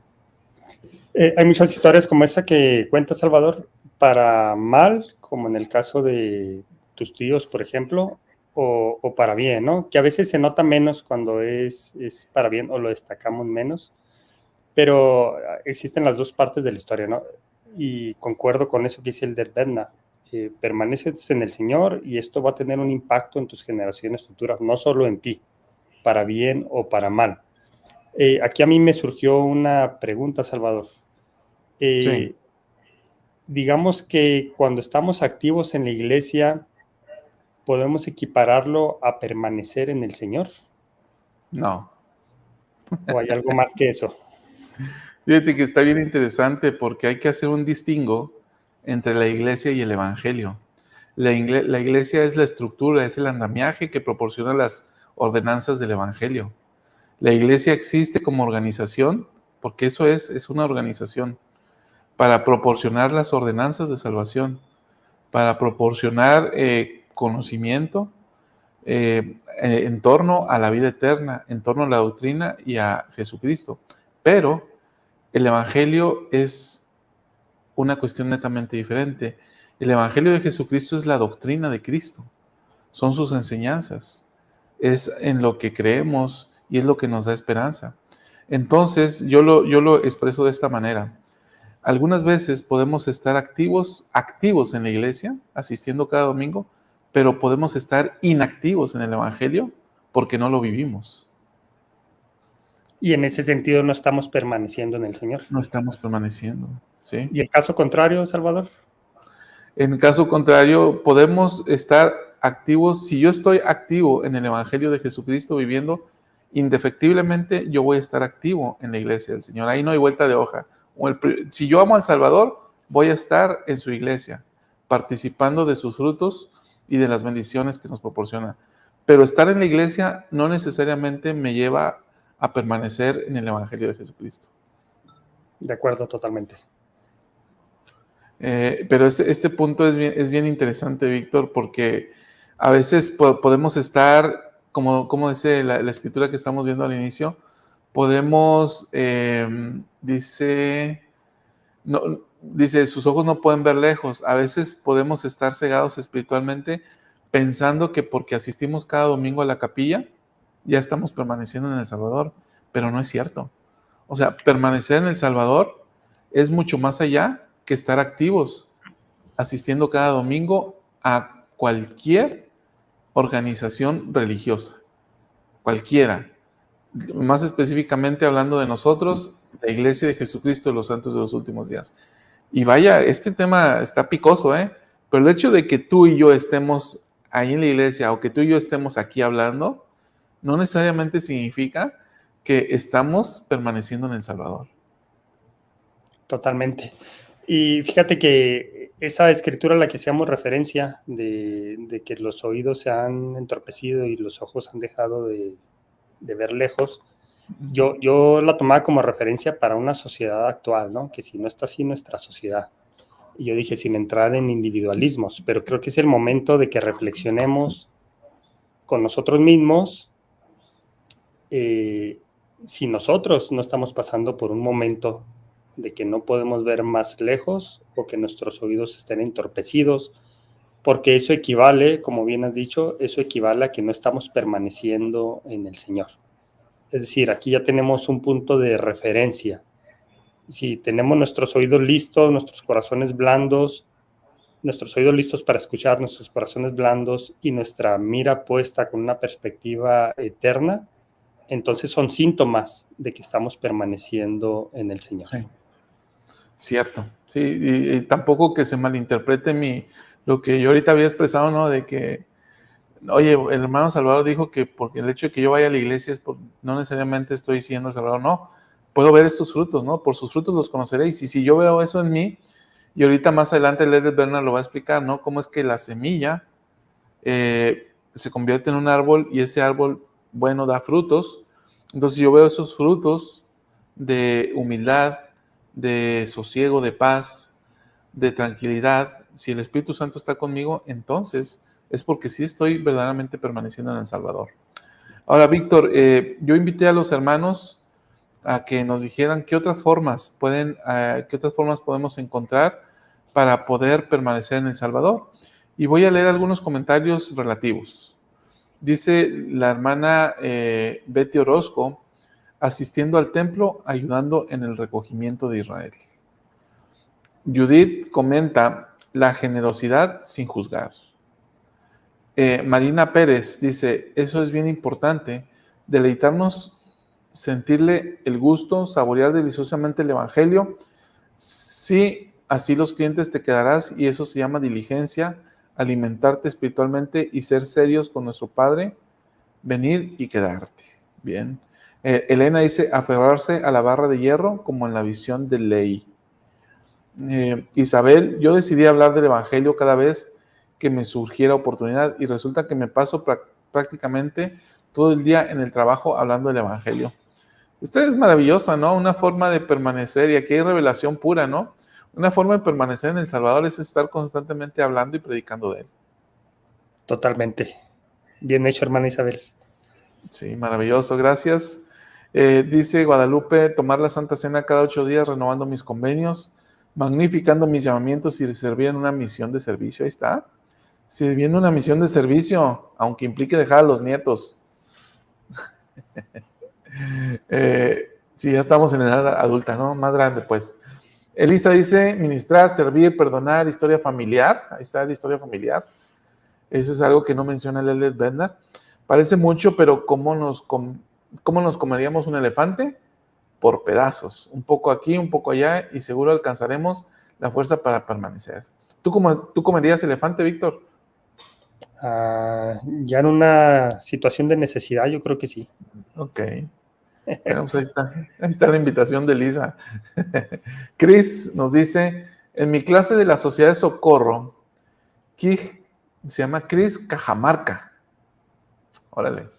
Hay muchas historias como esa que cuenta Salvador, para mal, como en el caso de tus tíos, por ejemplo, o para bien, ¿no? Que a veces se nota menos cuando es para bien o lo destacamos menos, pero existen las dos partes de la historia, ¿no? Y concuerdo con eso que dice el del Bedna. Permaneces en el Señor y esto va a tener un impacto en tus generaciones futuras, no solo en ti, para bien o para mal. Aquí a mí me surgió una pregunta, Salvador. Sí. Digamos que cuando estamos activos en la iglesia, ¿podemos equipararlo a permanecer en el Señor? No. ¿O hay algo más que eso? Fíjate que está bien interesante porque hay que hacer un distingo entre la iglesia y el evangelio. La iglesia es la estructura, es el andamiaje que proporciona las ordenanzas del evangelio. La iglesia existe como organización, porque eso es una organización, para proporcionar las ordenanzas de salvación, para proporcionar conocimiento en torno a la vida eterna, en torno a la doctrina y a Jesucristo. Pero el evangelio es una cuestión netamente diferente. El evangelio de Jesucristo es la doctrina de Cristo, son sus enseñanzas, es en lo que creemos y es lo que nos da esperanza. Entonces, yo lo expreso de esta manera. Algunas veces podemos estar activos en la iglesia, asistiendo cada domingo, pero podemos estar inactivos en el evangelio porque no lo vivimos. Y en ese sentido no estamos permaneciendo en el Señor. No estamos permaneciendo, ¿sí? ¿Y el caso contrario, Salvador? En caso contrario, podemos estar activos. Si yo estoy activo en el evangelio de Jesucristo viviendo, indefectiblemente yo voy a estar activo en la iglesia del Señor. Ahí no hay vuelta de hoja. Si yo amo al Salvador, voy a estar en su iglesia, participando de sus frutos y de las bendiciones que nos proporciona. Pero estar en la iglesia no necesariamente me lleva a permanecer en el evangelio de Jesucristo. De acuerdo, totalmente. Pero este punto es bien interesante, Víctor, porque a veces podemos estar, como dice la escritura que estamos viendo al inicio, podemos, dice, sus ojos no pueden ver lejos. A veces podemos estar cegados espiritualmente pensando que porque asistimos cada domingo a la capilla, ya estamos permaneciendo en El Salvador, pero no es cierto. O sea, permanecer en El Salvador es mucho más allá que estar activos, asistiendo cada domingo a cualquier organización religiosa, cualquiera. Más específicamente hablando de nosotros, la Iglesia de Jesucristo de los Santos de los Últimos Días. Y vaya, este tema está picoso, pero el hecho de que tú y yo estemos ahí en la iglesia o que tú y yo estemos aquí hablando, no necesariamente significa que estamos permaneciendo en El Salvador. Totalmente. Y fíjate que esa escritura a la que hacíamos referencia de que los oídos se han entorpecido y los ojos han dejado de ver lejos, yo la tomaba como referencia para una sociedad actual, ¿no? Que si no está así nuestra sociedad. Y yo dije, sin entrar en individualismos, pero creo que es el momento de que reflexionemos con nosotros mismos si nosotros no estamos pasando por un momento de que no podemos ver más lejos o que nuestros oídos estén entorpecidos, porque eso equivale, como bien has dicho, eso equivale a que no estamos permaneciendo en el Señor. Es decir, aquí ya tenemos un punto de referencia. Si tenemos nuestros oídos listos, nuestros corazones blandos, nuestros oídos listos para escuchar, nuestros corazones blandos y nuestra mira puesta con una perspectiva eterna, entonces son síntomas de que estamos permaneciendo en el Señor. Sí. Cierto, sí, y tampoco que se malinterprete lo que yo ahorita había expresado, ¿no? De que, oye, el hermano Salvador dijo que porque el hecho de que yo vaya a la iglesia no necesariamente estoy siendo Salvador, no, puedo ver estos frutos, ¿no? Por sus frutos los conoceréis. Y si yo veo eso en mí, y ahorita más adelante Led Bernard lo va a explicar, ¿no? Cómo es que la semilla se convierte en un árbol y ese árbol, bueno, da frutos. Entonces yo veo esos frutos de humildad, de sosiego, de paz, de tranquilidad. Si el Espíritu Santo está conmigo, entonces es porque sí estoy verdaderamente permaneciendo en el Salvador. Ahora, Víctor, yo invité a los hermanos a que nos dijeran qué otras formas podemos encontrar para poder permanecer en el Salvador. Y voy a leer algunos comentarios relativos. Dice la hermana Betty Orozco, asistiendo al templo, ayudando en el recogimiento de Israel. Judith comenta, la generosidad sin juzgar. Marina Pérez dice, eso es bien importante, deleitarnos, sentirle el gusto, saborear deliciosamente el Evangelio. Sí, así los clientes te quedarás y eso se llama diligencia, alimentarte espiritualmente y ser serios con nuestro Padre, venir y quedarte. Bien. Elena dice, aferrarse a la barra de hierro como en la visión de Ley. Isabel, yo decidí hablar del Evangelio cada vez que me surgiera oportunidad y resulta que me paso prácticamente todo el día en el trabajo hablando del Evangelio. Esto es maravillosa, ¿no? Una forma de permanecer, y aquí hay revelación pura, ¿no? Una forma de permanecer en El Salvador es estar constantemente hablando y predicando de Él. Totalmente. Bien hecho, hermana Isabel. Sí, maravilloso, gracias. Dice Guadalupe, tomar la Santa Cena cada 8 días, renovando mis convenios, magnificando mis llamamientos y servir en una misión de servicio. Ahí está. Sirviendo una misión de servicio, aunque implique dejar a los nietos. Sí, ya estamos en edad adulta, ¿no? Más grande, pues. Elisa dice, ministrar, servir, perdonar, historia familiar. Ahí está la historia familiar. Eso es algo que no menciona Led Bernard. Parece mucho, pero ¿cómo nos comeríamos un elefante? Por pedazos. Un poco aquí, un poco allá, y seguro alcanzaremos la fuerza para permanecer. ¿Tú comerías elefante, Víctor? Ya en una situación de necesidad, yo creo que sí. Ok. Bueno, pues ahí está la invitación de Lisa. Chris nos dice, en mi clase de la Sociedad de Socorro, se llama Chris Cajamarca. Órale.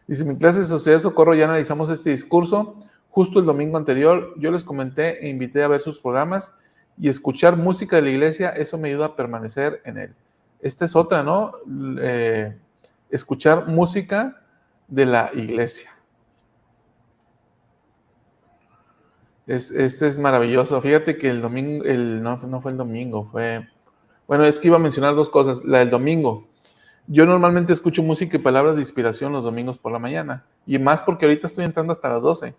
Dice, en mi clase de Sociedad de Socorro ya analizamos este discurso. Justo el domingo anterior yo les comenté e invité a ver sus programas y escuchar música de la iglesia, eso me ayuda a permanecer en él. Esta es otra, ¿no? Escuchar música de la iglesia. Este es maravilloso. Fíjate que el domingo, no fue el domingo, bueno, es que iba a mencionar dos cosas. La del domingo. Yo normalmente escucho música y palabras de inspiración los domingos por la mañana. Y más porque ahorita estoy entrando hasta las 12.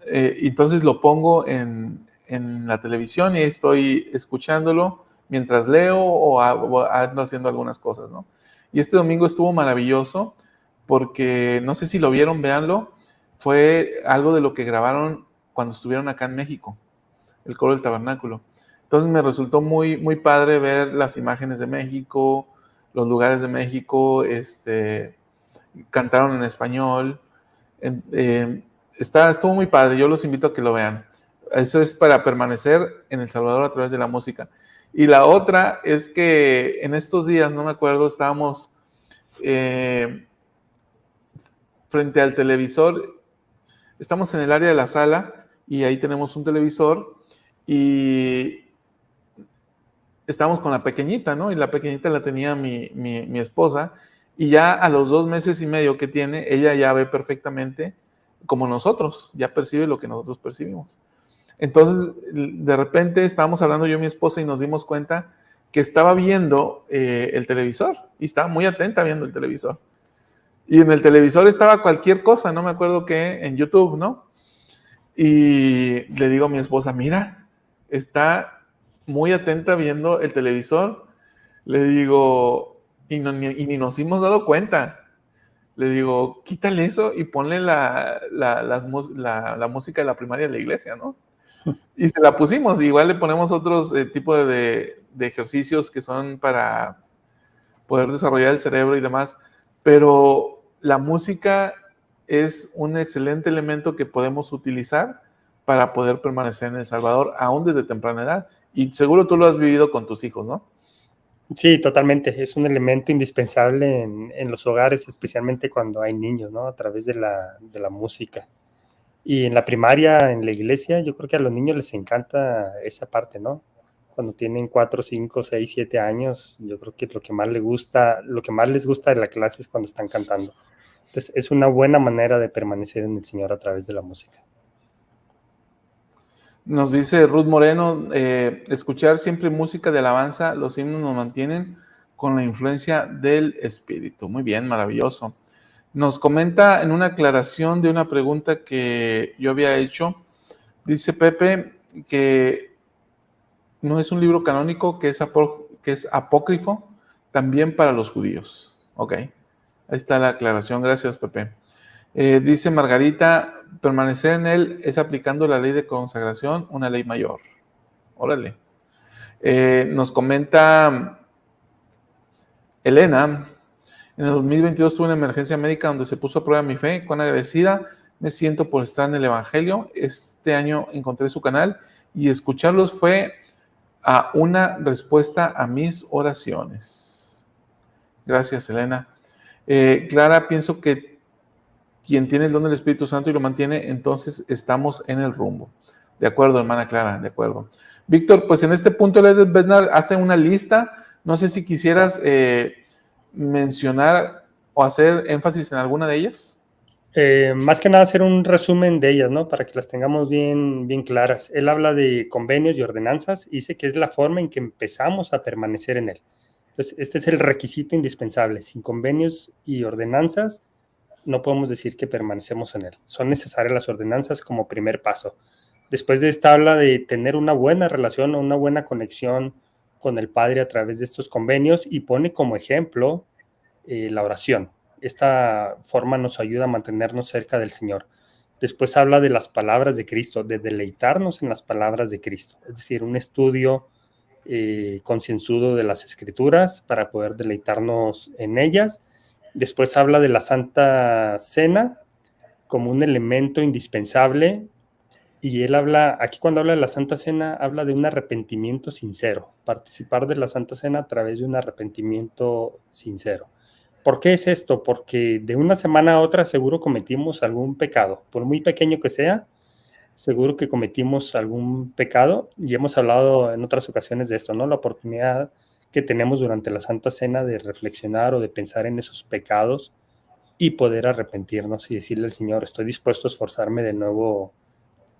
Entonces lo pongo en la televisión y estoy escuchándolo mientras leo o ando haciendo algunas cosas, ¿no? Y este domingo estuvo maravilloso porque, no sé si lo vieron, véanlo, fue algo de lo que grabaron cuando estuvieron acá en México, el coro del tabernáculo. Entonces me resultó muy, muy padre ver las imágenes de México, los lugares de México, cantaron en español. Estuvo muy padre, yo los invito a que lo vean. Eso es para permanecer en El Salvador a través de la música. Y la otra es que en estos días, no me acuerdo, estábamos frente al televisor, estamos en el área de la sala y ahí tenemos un televisor y estábamos con la pequeñita, ¿no? Y la pequeñita la tenía mi esposa y ya a los 2 meses y medio que tiene, ella ya ve perfectamente como nosotros, ya percibe lo que nosotros percibimos. Entonces, de repente estábamos hablando yo y mi esposa y nos dimos cuenta que estaba viendo el televisor y estaba muy atenta viendo el televisor. Y en el televisor estaba cualquier cosa, no me acuerdo qué, en YouTube, ¿no? Y le digo a mi esposa, mira, está muy atenta viendo el televisor. Le digo, y ni nos hemos dado cuenta. Le digo, quítale eso y ponle la música de la primaria de la iglesia, ¿no? Y se la pusimos. Igual le ponemos otros tipos de ejercicios que son para poder desarrollar el cerebro y demás. Pero la música es un excelente elemento que podemos utilizar para poder permanecer en El Salvador, aún desde temprana edad. Y seguro tú lo has vivido con tus hijos, ¿no? Sí, totalmente. Es un elemento indispensable en los hogares, especialmente cuando hay niños, ¿no? A través de la música. Y en la primaria, en la iglesia, yo creo que a los niños les encanta esa parte, ¿no? Cuando tienen 4, 5, 6, 7 años, yo creo que lo que más les gusta de la clase es cuando están cantando. Entonces, es una buena manera de permanecer en el Señor a través de la música. Nos dice Ruth Moreno, escuchar siempre música de alabanza, los himnos nos mantienen con la influencia del Espíritu. Muy bien, maravilloso. Nos comenta en una aclaración de una pregunta que yo había hecho, dice Pepe que no es un libro canónico, que es apócrifo también para los judíos. Ok, ahí está la aclaración. Gracias, Pepe. Dice Margarita, permanecer en él es aplicando la ley de consagración, una ley mayor. Órale. Nos comenta Elena, en el 2022 tuve una emergencia médica donde se puso a prueba mi fe. Cuán agradecida me siento por estar en el Evangelio. Este año encontré su canal y escucharlos fue a una respuesta a mis oraciones. Gracias, Elena. Clara, pienso que quien tiene el don del Espíritu Santo y lo mantiene, entonces estamos en el rumbo. De acuerdo, hermana Clara, de acuerdo. Víctor, pues en este punto Led Bednar hace una lista. No sé si quisieras mencionar o hacer énfasis en alguna de ellas. Más que nada hacer un resumen de ellas, ¿no? Para que las tengamos bien, bien claras. Él habla de convenios y ordenanzas y dice que es la forma en que empezamos a permanecer en él. Entonces, este es el requisito indispensable. Sin convenios y ordenanzas, no podemos decir que permanecemos en él. Son necesarias las ordenanzas como primer paso. Después de esta habla de tener una buena relación o una buena conexión con el Padre a través de estos convenios y pone como ejemplo la oración. Esta forma nos ayuda a mantenernos cerca del Señor. Después habla de las palabras de Cristo, de deleitarnos en las palabras de Cristo, es decir, un estudio concienzudo de las Escrituras para poder deleitarnos en ellas. Después habla de la Santa Cena como un elemento indispensable y él habla, aquí cuando habla de la Santa Cena, habla de un arrepentimiento sincero, participar de la Santa Cena a través de un arrepentimiento sincero. ¿Por qué es esto? Porque de una semana a otra seguro cometimos algún pecado, por muy pequeño que sea, seguro que cometimos algún pecado y hemos hablado en otras ocasiones de esto, ¿no? La oportunidad que tenemos durante la Santa Cena de reflexionar o de pensar en esos pecados y poder arrepentirnos y decirle al Señor, estoy dispuesto a esforzarme de nuevo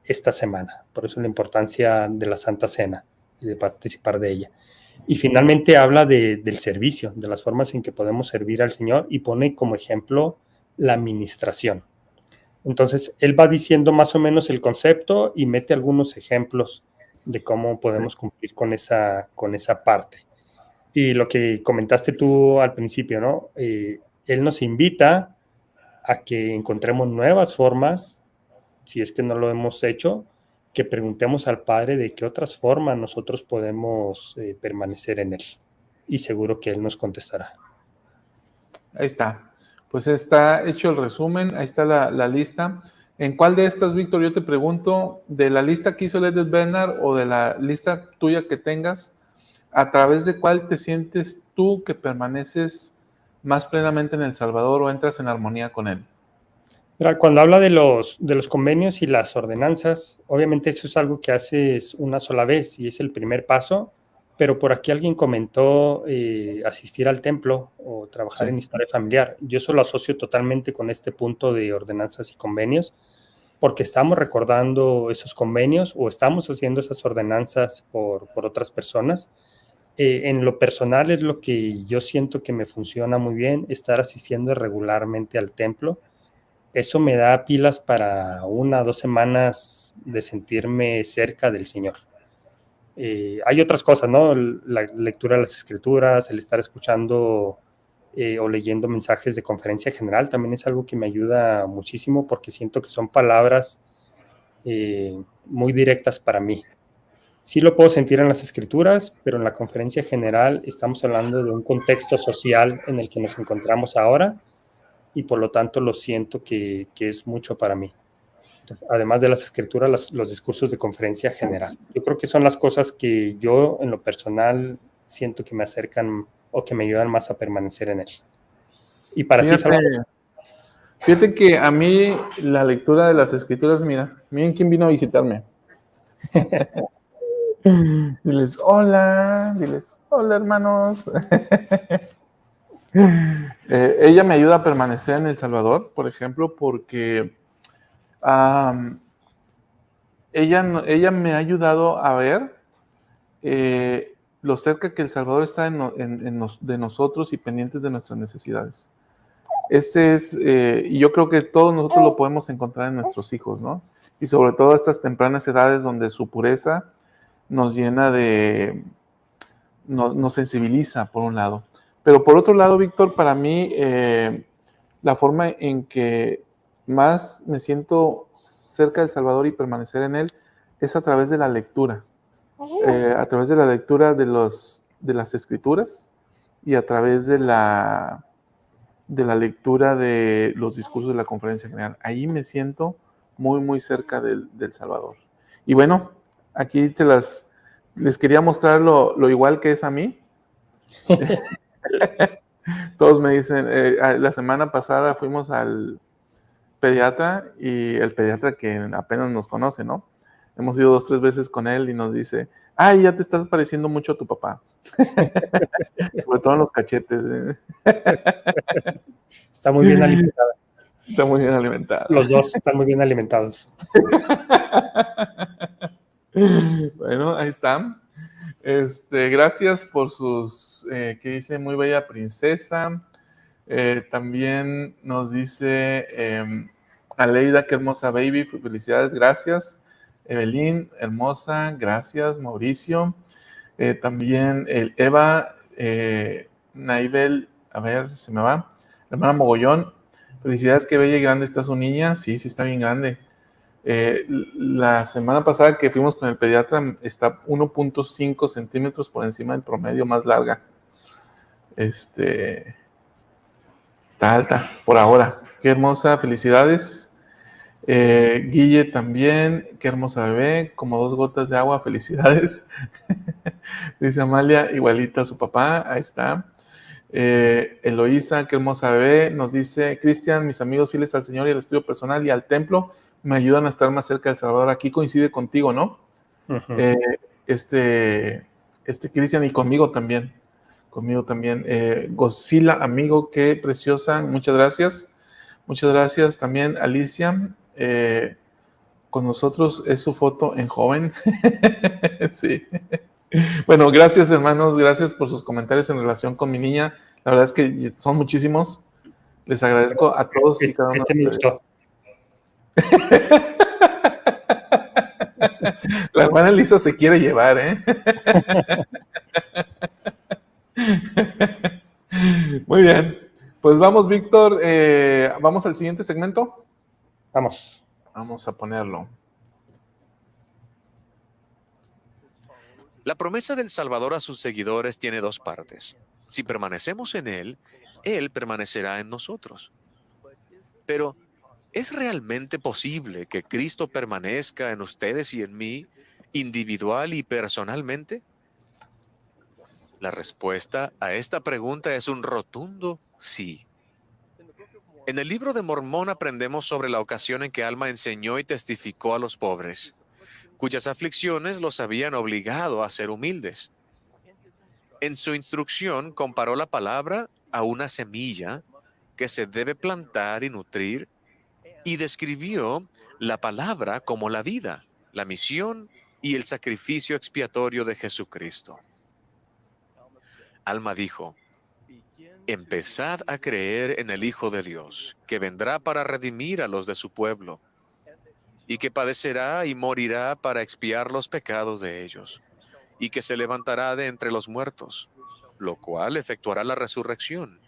esta semana. Por eso la importancia de la Santa Cena y de participar de ella. Y finalmente habla del servicio, de las formas en que podemos servir al Señor y pone como ejemplo la administración. Entonces, él va diciendo más o menos el concepto y mete algunos ejemplos de cómo podemos cumplir con esa parte. Y lo que comentaste tú al principio, ¿no? Él nos invita a que encontremos nuevas formas, si es que no lo hemos hecho, que preguntemos al Padre de qué otras formas nosotros podemos permanecer en Él. Y seguro que Él nos contestará. Ahí está. Pues está hecho el resumen, ahí está la lista. ¿En cuál de estas, Víctor, yo te pregunto, de la lista que hizo Led Bednar o de la lista tuya que tengas, a través de cuál te sientes tú que permaneces más plenamente en El Salvador o entras en armonía con Él? Cuando habla de los convenios y las ordenanzas, obviamente eso es algo que haces una sola vez y es el primer paso, pero por aquí alguien comentó asistir al templo o trabajar en historia familiar. Yo eso lo asocio totalmente con este punto de ordenanzas y convenios, porque estamos recordando esos convenios o estamos haciendo esas ordenanzas por otras personas. En lo personal es lo que yo siento que me funciona muy bien, estar asistiendo regularmente al templo. Eso me da pilas para 1 o 2 semanas de sentirme cerca del Señor. Hay otras cosas, ¿no? La lectura de las Escrituras, el estar escuchando o leyendo mensajes de conferencia general también es algo que me ayuda muchísimo porque siento que son palabras muy directas para mí. Sí lo puedo sentir en las Escrituras, pero en la conferencia general estamos hablando de un contexto social en el que nos encontramos ahora y por lo tanto lo siento que es mucho para mí. Entonces, además de las escrituras, los discursos de conferencia general. Yo creo que son las cosas que yo, en lo personal, siento que me acercan o que me ayudan más a permanecer en él. Y para ti, Salvador. Fíjate que a mí la lectura de las escrituras, miren quién vino a visitarme. Diles, hola hermanos. Ella me ayuda a permanecer en El Salvador, por ejemplo, porque ella me ha ayudado a ver lo cerca que El Salvador está de nosotros y pendientes de nuestras necesidades. Y yo creo que todos nosotros lo podemos encontrar en nuestros hijos, ¿no? Y sobre todo a estas tempranas edades donde su pureza nos llena nos sensibiliza, por un lado. Pero por otro lado, Víctor, para mí, la forma en que más me siento cerca del Salvador y permanecer en él es a través de la lectura. A través de la lectura de las escrituras y a través de la lectura de los discursos de la conferencia general. Ahí me siento muy, muy cerca del Salvador. Y bueno, aquí les quería mostrar lo igual que es a mí. Todos me dicen, la semana pasada fuimos al pediatra y el pediatra que apenas nos conoce, ¿no? Hemos ido 2 o 3 veces con él y nos dice, ay, ya te estás pareciendo mucho a tu papá. Sobre todo en los cachetes. Está muy bien alimentada. Está muy bien alimentada. Los dos están muy bien alimentados. Bueno, ahí están. Gracias por sus, que dice, muy bella princesa. También nos dice Aleida, qué hermosa baby, felicidades, gracias. Evelyn, hermosa, gracias. Mauricio. También Eva, Naibel, a ver, se me va. La hermana Mogollón, felicidades, qué bella y grande está su niña. Sí, está bien grande. La semana pasada que fuimos con el pediatra está 1.5 centímetros por encima del promedio, más larga. Está alta por ahora. Qué hermosa, felicidades. Guille también, qué hermosa bebé, como 2 gotas de agua, felicidades. Dice Amalia, igualita a su papá, ahí está. Eloísa, qué hermosa bebé, nos dice Cristian, mis amigos fieles al Señor y al estudio personal y al templo me ayudan a estar más cerca del Salvador. Aquí coincide contigo, ¿no? Uh-huh. Cristian y conmigo también. Godzilla, amigo, qué preciosa, muchas gracias. Muchas gracias también, Alicia. Con nosotros es su foto en joven. Sí. Bueno, gracias hermanos, gracias por sus comentarios en relación con mi niña. La verdad es que son muchísimos. Les agradezco a todos y cada uno de ustedes. La hermana Elisa se quiere llevar, ¿eh? Muy bien. Pues vamos, Víctor. ¿Vamos al siguiente segmento? Vamos. Vamos a ponerlo. La promesa del Salvador a sus seguidores tiene 2 partes. Si permanecemos en Él, Él permanecerá en nosotros. Pero, ¿es realmente posible que Cristo permanezca en ustedes y en mí, individual y personalmente? La respuesta a esta pregunta es un rotundo sí. En el libro de Mormón aprendemos sobre la ocasión en que Alma enseñó y testificó a los pobres, cuyas aflicciones los habían obligado a ser humildes. En su instrucción comparó la palabra a una semilla que se debe plantar y nutrir, y describió la palabra como la vida, la misión y el sacrificio expiatorio de Jesucristo. Alma dijo, empezad a creer en el Hijo de Dios, que vendrá para redimir a los de su pueblo, y que padecerá y morirá para expiar los pecados de ellos, y que se levantará de entre los muertos, lo cual efectuará la resurrección,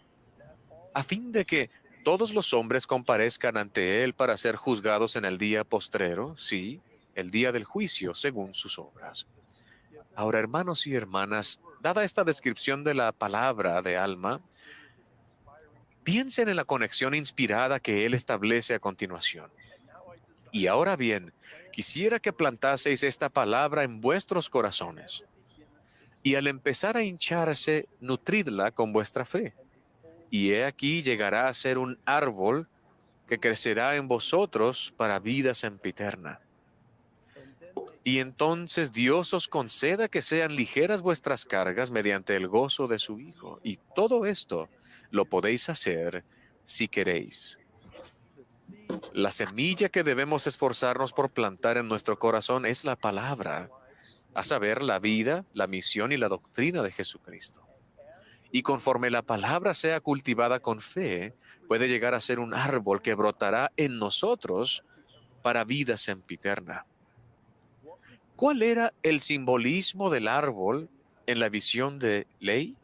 a fin de que todos los hombres comparezcan ante Él para ser juzgados en el día postrero, sí, el día del juicio, según sus obras. Ahora, hermanos y hermanas, dada esta descripción de la palabra de Alma, piensen en la conexión inspirada que él establece a continuación. Y ahora bien, quisiera que plantaseis esta palabra en vuestros corazones, y al empezar a hincharse, nutridla con vuestra fe. Y he aquí llegará a ser un árbol que crecerá en vosotros para vida sempiterna. Y entonces Dios os conceda que sean ligeras vuestras cargas mediante el gozo de su Hijo. Y todo esto lo podéis hacer si queréis. La semilla que debemos esforzarnos por plantar en nuestro corazón es la palabra, a saber, la vida, la misión y la doctrina de Jesucristo. Y conforme la palabra sea cultivada con fe, puede llegar a ser un árbol que brotará en nosotros para vida sempiterna. ¿Cuál era el simbolismo del árbol en la visión de Ley?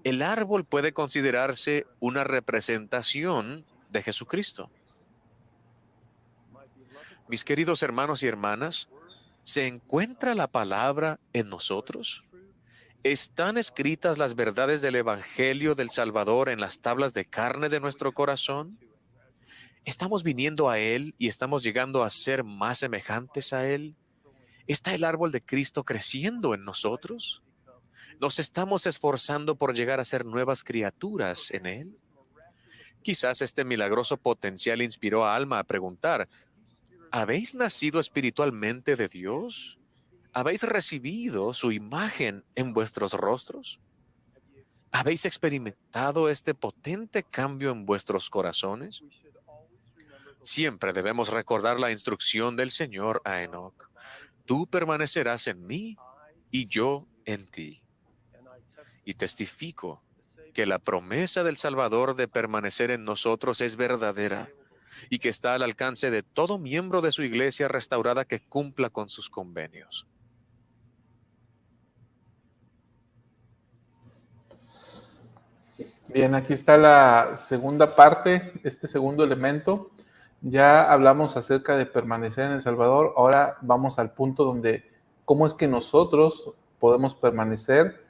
El árbol puede considerarse una representación de Jesucristo. Mis queridos hermanos y hermanas, ¿se encuentra la palabra en nosotros? ¿Están escritas las verdades del Evangelio del Salvador en las tablas de carne de nuestro corazón? ¿Estamos viniendo a Él y estamos llegando a ser más semejantes a Él? ¿Está el árbol de Cristo creciendo en nosotros? ¿Nos estamos esforzando por llegar a ser nuevas criaturas en Él? Quizás este milagroso potencial inspiró a Alma a preguntar, ¿habéis nacido espiritualmente de Dios? ¿Habéis recibido su imagen en vuestros rostros? ¿Habéis experimentado este potente cambio en vuestros corazones? Siempre debemos recordar la instrucción del Señor a Enoc. Tú permanecerás en mí y yo en ti. Y testifico que la promesa del Salvador de permanecer en nosotros es verdadera y que está al alcance de todo miembro de su iglesia restaurada que cumpla con sus convenios. Bien, aquí está la segunda parte, este segundo elemento. Ya hablamos acerca de permanecer en El Salvador. Ahora vamos al punto donde cómo es que nosotros podemos permanecer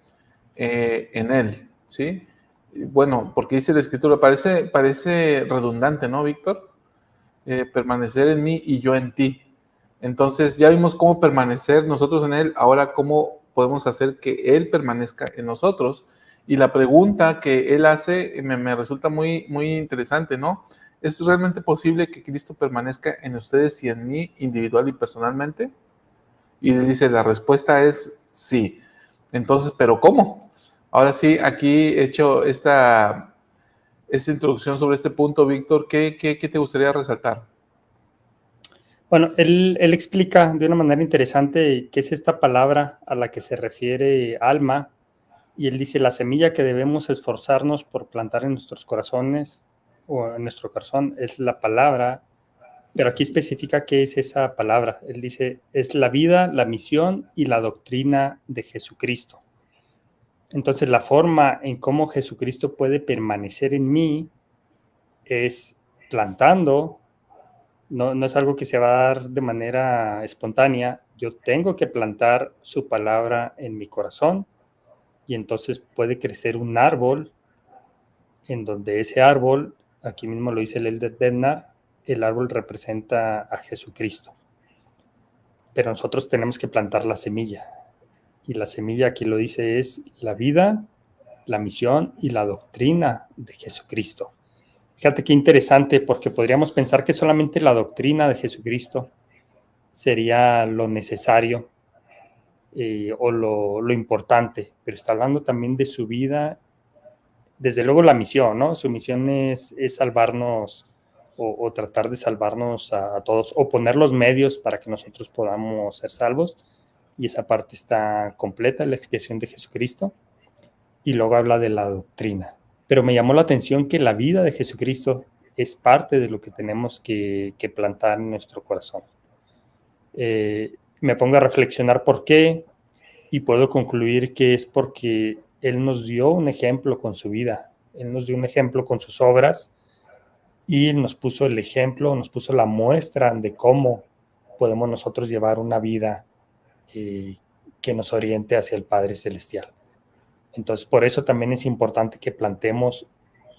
en Él, ¿sí? Bueno, porque dice la Escritura, parece redundante, ¿no, Víctor? Permanecer en mí y yo en ti. Entonces ya vimos cómo permanecer nosotros en Él, ahora cómo podemos hacer que Él permanezca en nosotros. Y la pregunta que Él hace me resulta muy, muy interesante, ¿no? ¿Es realmente posible que Cristo permanezca en ustedes y en mí individual y personalmente? Y dice, la respuesta es sí. Entonces, ¿pero cómo? Ahora sí, aquí he hecho esta introducción sobre este punto, Víctor. ¿Qué te gustaría resaltar? Bueno, él explica de una manera interesante qué es esta palabra a la que se refiere Alma, y él dice, la semilla que debemos esforzarnos por plantar en nuestros corazones, o en nuestro corazón, es la palabra, pero aquí especifica qué es esa palabra. Él dice, es la vida, la misión y la doctrina de Jesucristo. Entonces, la forma en cómo Jesucristo puede permanecer en mí es plantando. No es algo que se va a dar de manera espontánea. Yo tengo que plantar su palabra en mi corazón y entonces puede crecer un árbol en donde ese árbol, aquí mismo lo dice el Elder Bednar, el árbol representa a Jesucristo. Pero nosotros tenemos que plantar la semilla. Y la semilla, aquí lo dice, es la vida, la misión y la doctrina de Jesucristo. Fíjate qué interesante, porque podríamos pensar que solamente la doctrina de Jesucristo sería lo necesario o lo importante, pero está hablando también de su vida, desde luego la misión, ¿no? Su misión es salvarnos o tratar de salvarnos a todos, o poner los medios para que nosotros podamos ser salvos, y esa parte está completa, la expiación de Jesucristo, y luego habla de la doctrina. Pero me llamó la atención que la vida de Jesucristo es parte de lo que tenemos que plantar en nuestro corazón. Me pongo a reflexionar por qué y puedo concluir que es porque Él nos dio un ejemplo con su vida, Él nos dio un ejemplo con sus obras y nos puso el ejemplo, nos puso la muestra de cómo podemos nosotros llevar una vida que nos oriente hacia el Padre Celestial. Entonces, por eso también es importante que plantemos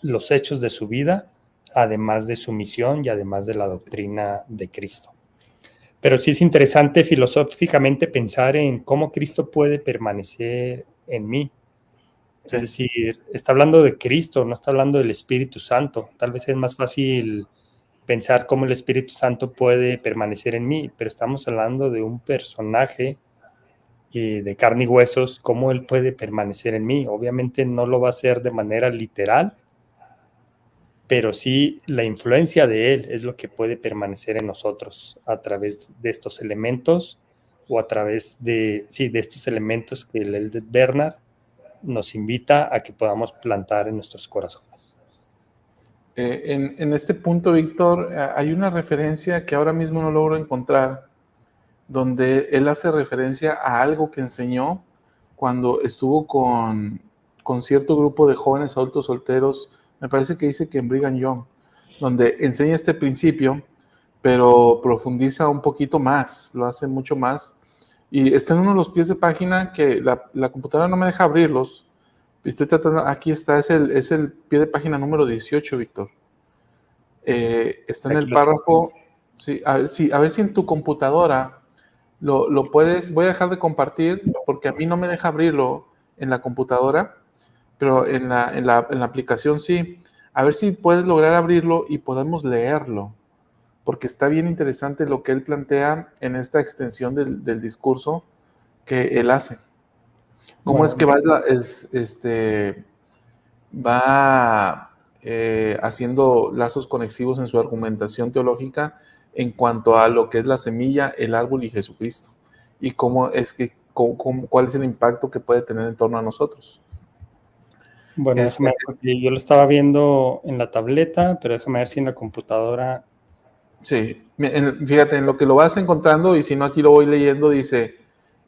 los hechos de su vida, además de su misión y además de la doctrina de Cristo. Pero sí es interesante filosóficamente pensar en cómo Cristo puede permanecer en mí. Sí. Es decir, está hablando de Cristo, no está hablando del Espíritu Santo. Tal vez es más fácil pensar cómo el Espíritu Santo puede permanecer en mí, pero estamos hablando de un personaje de carne y huesos, cómo él puede permanecer en mí. Obviamente no lo va a hacer de manera literal, pero sí la influencia de él es lo que puede permanecer en nosotros a través de estos elementos o a través de estos elementos que el Eldred Bernard nos invita a que podamos plantar en nuestros corazones. En este punto, Víctor, hay una referencia que ahora mismo no logro encontrar, donde él hace referencia a algo que enseñó cuando estuvo con cierto grupo de jóvenes adultos solteros, me parece que dice que en Brigham Young, donde enseña este principio, pero profundiza un poquito más, lo hace mucho más, y está en uno de los pies de página que la computadora no me deja abrirlos. Estoy tratando, aquí está, es el pie de página número 18, Víctor. Está en Aquí el lo tengo. párrafo, sí, a ver si en tu computadora lo puedes, voy a dejar de compartir porque a mí no me deja abrirlo en la computadora, pero en la aplicación sí. A ver si puedes lograr abrirlo y podemos leerlo, porque está bien interesante lo que él plantea en esta extensión del discurso que él hace. ¿Cómo Bueno, es que va haciendo lazos conexivos en su argumentación teológica en cuanto a lo que es la semilla, el árbol y Jesucristo? Y cómo es que, cuál es el impacto que puede tener en torno a nosotros. bueno, déjame ver, porque yo lo estaba viendo en la tableta, pero déjame ver si en la computadora. Sí, fíjate, en lo que lo vas encontrando, y si no aquí lo voy leyendo, dice,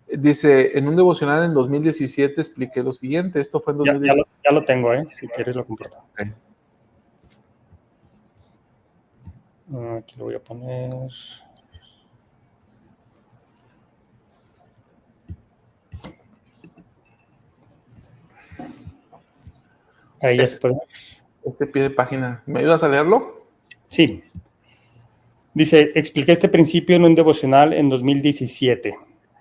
en un devocional en 2017 expliqué lo siguiente, esto fue en Ya 2017. lo tengo, si quieres lo comparto. Okay. Aquí lo voy a poner. Ahí ya se puede. Ese pie de página, ¿me ayudas a leerlo? Sí. Dice, expliqué este principio en un devocional en 2017.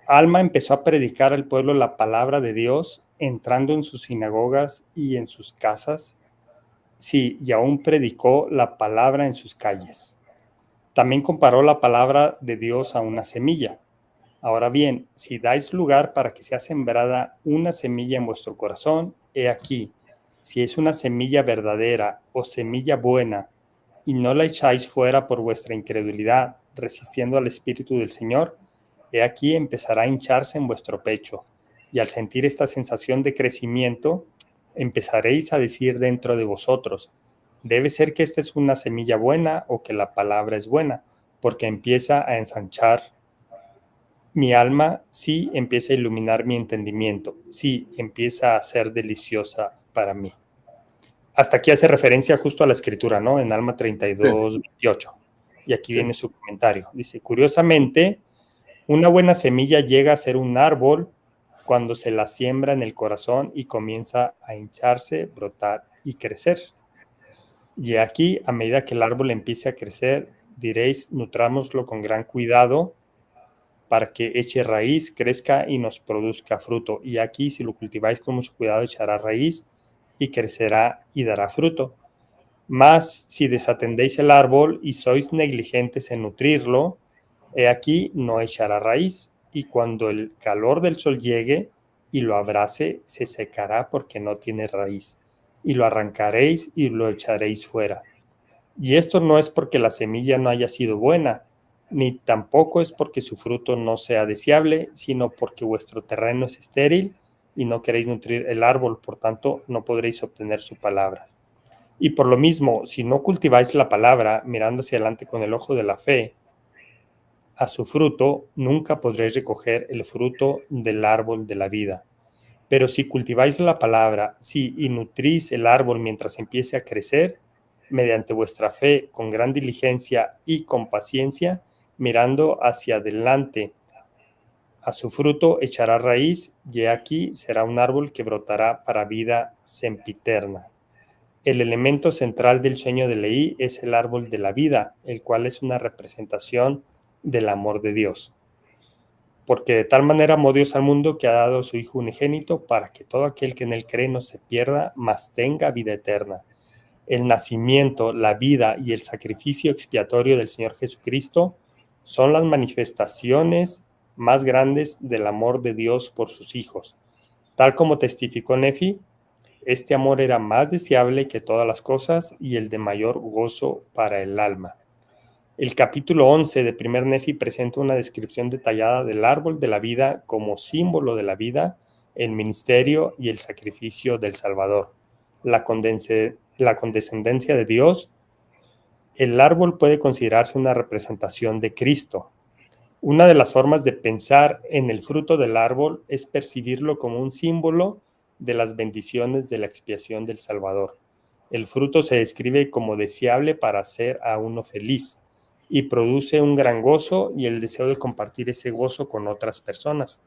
Alma empezó a predicar al pueblo la palabra de Dios, entrando en sus sinagogas y en sus casas. Sí, y aún predicó la palabra en sus calles. También comparó la palabra de Dios a una semilla. Ahora bien, si dais lugar para que sea sembrada una semilla en vuestro corazón, he aquí, si es una semilla verdadera o semilla buena, y no la echáis fuera por vuestra incredulidad, resistiendo al Espíritu del Señor, he aquí empezará a hincharse en vuestro pecho, y al sentir esta sensación de crecimiento, empezaréis a decir dentro de vosotros, debe ser que esta es una semilla buena o que la palabra es buena, porque empieza a ensanchar mi alma, sí empieza a iluminar mi entendimiento, sí empieza a ser deliciosa para mí. Hasta aquí hace referencia justo a la escritura, ¿no? En Alma 32, Sí. 28. Y aquí Sí. viene su comentario. Dice, curiosamente, una buena semilla llega a ser un árbol cuando se la siembra en el corazón y comienza a hincharse, brotar y crecer. Y aquí, a medida que el árbol empiece a crecer, diréis, nutrámoslo con gran cuidado para que eche raíz, crezca y nos produzca fruto. Y aquí, si lo cultiváis con mucho cuidado, echará raíz y crecerá y dará fruto. Mas si desatendéis el árbol y sois negligentes en nutrirlo, he aquí no echará raíz, y cuando el calor del sol llegue y lo abrace, se secará porque no tiene raíz, y lo arrancaréis y lo echaréis fuera. Y esto no es porque la semilla no haya sido buena, ni tampoco es porque su fruto no sea deseable, sino porque vuestro terreno es estéril y no queréis nutrir el árbol, por tanto no podréis obtener su palabra. Y por lo mismo, si no cultiváis la palabra mirando hacia adelante con el ojo de la fe, a su fruto nunca podréis recoger el fruto del árbol de la vida. Pero si cultiváis la palabra, sí, y nutrís el árbol mientras empiece a crecer, mediante vuestra fe, con gran diligencia y con paciencia, mirando hacia adelante, a su fruto echará raíz, y aquí será un árbol que brotará para vida sempiterna. El elemento central del sueño de Leí es el árbol de la vida, el cual es una representación del amor de Dios. Porque de tal manera amó Dios al mundo que ha dado a su Hijo unigénito para que todo aquel que en él cree no se pierda, mas tenga vida eterna. El nacimiento, la vida y el sacrificio expiatorio del Señor Jesucristo son las manifestaciones más grandes del amor de Dios por sus hijos. Tal como testificó Nefi, este amor era más deseable que todas las cosas y el de mayor gozo para el alma. El capítulo 11 de Primer Nefi presenta una descripción detallada del árbol de la vida como símbolo de la vida, el ministerio y el sacrificio del Salvador, la condescendencia de Dios. El árbol puede considerarse una representación de Cristo. Una de las formas de pensar en el fruto del árbol es percibirlo como un símbolo de las bendiciones de la expiación del Salvador. El fruto se describe como deseable para hacer a uno feliz y produce un gran gozo y el deseo de compartir ese gozo con otras personas.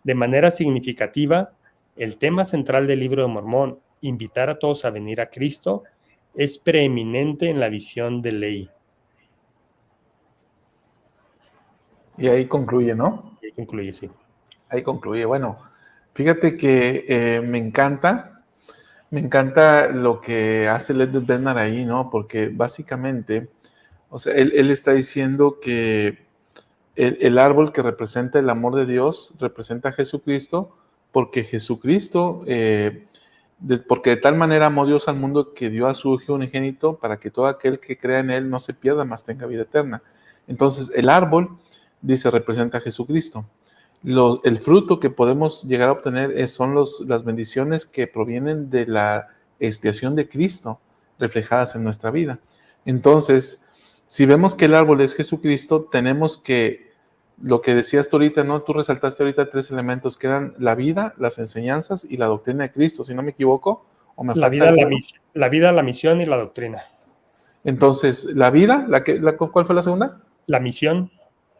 De manera significativa, el tema central del Libro de Mormón, invitar a todos a venir a Cristo, es preeminente en la visión de Lehi. Y ahí concluye, ¿no? Y concluye, sí. Ahí concluye. Bueno, fíjate que me encanta lo que hace Led Bednar ahí, ¿no? Porque básicamente, o sea, él está diciendo que el árbol que representa el amor de Dios representa a Jesucristo, porque Jesucristo, porque de tal manera amó Dios al mundo que dio a su Hijo unigénito para que todo aquel que crea en Él no se pierda, mas tenga vida eterna. Entonces, el árbol, dice, representa a Jesucristo. El fruto que podemos llegar a obtener son las bendiciones que provienen de la expiación de Cristo reflejadas en nuestra vida. Entonces, si vemos que el árbol es Jesucristo, tenemos que, lo que decías tú ahorita, ¿no? Tú resaltaste ahorita 3 elementos que eran la vida, las enseñanzas y la doctrina de Cristo, si no me equivoco, o me La falta vida, alguno. la vida, la misión y la doctrina. Entonces, la vida, ¿cuál fue la segunda? La misión.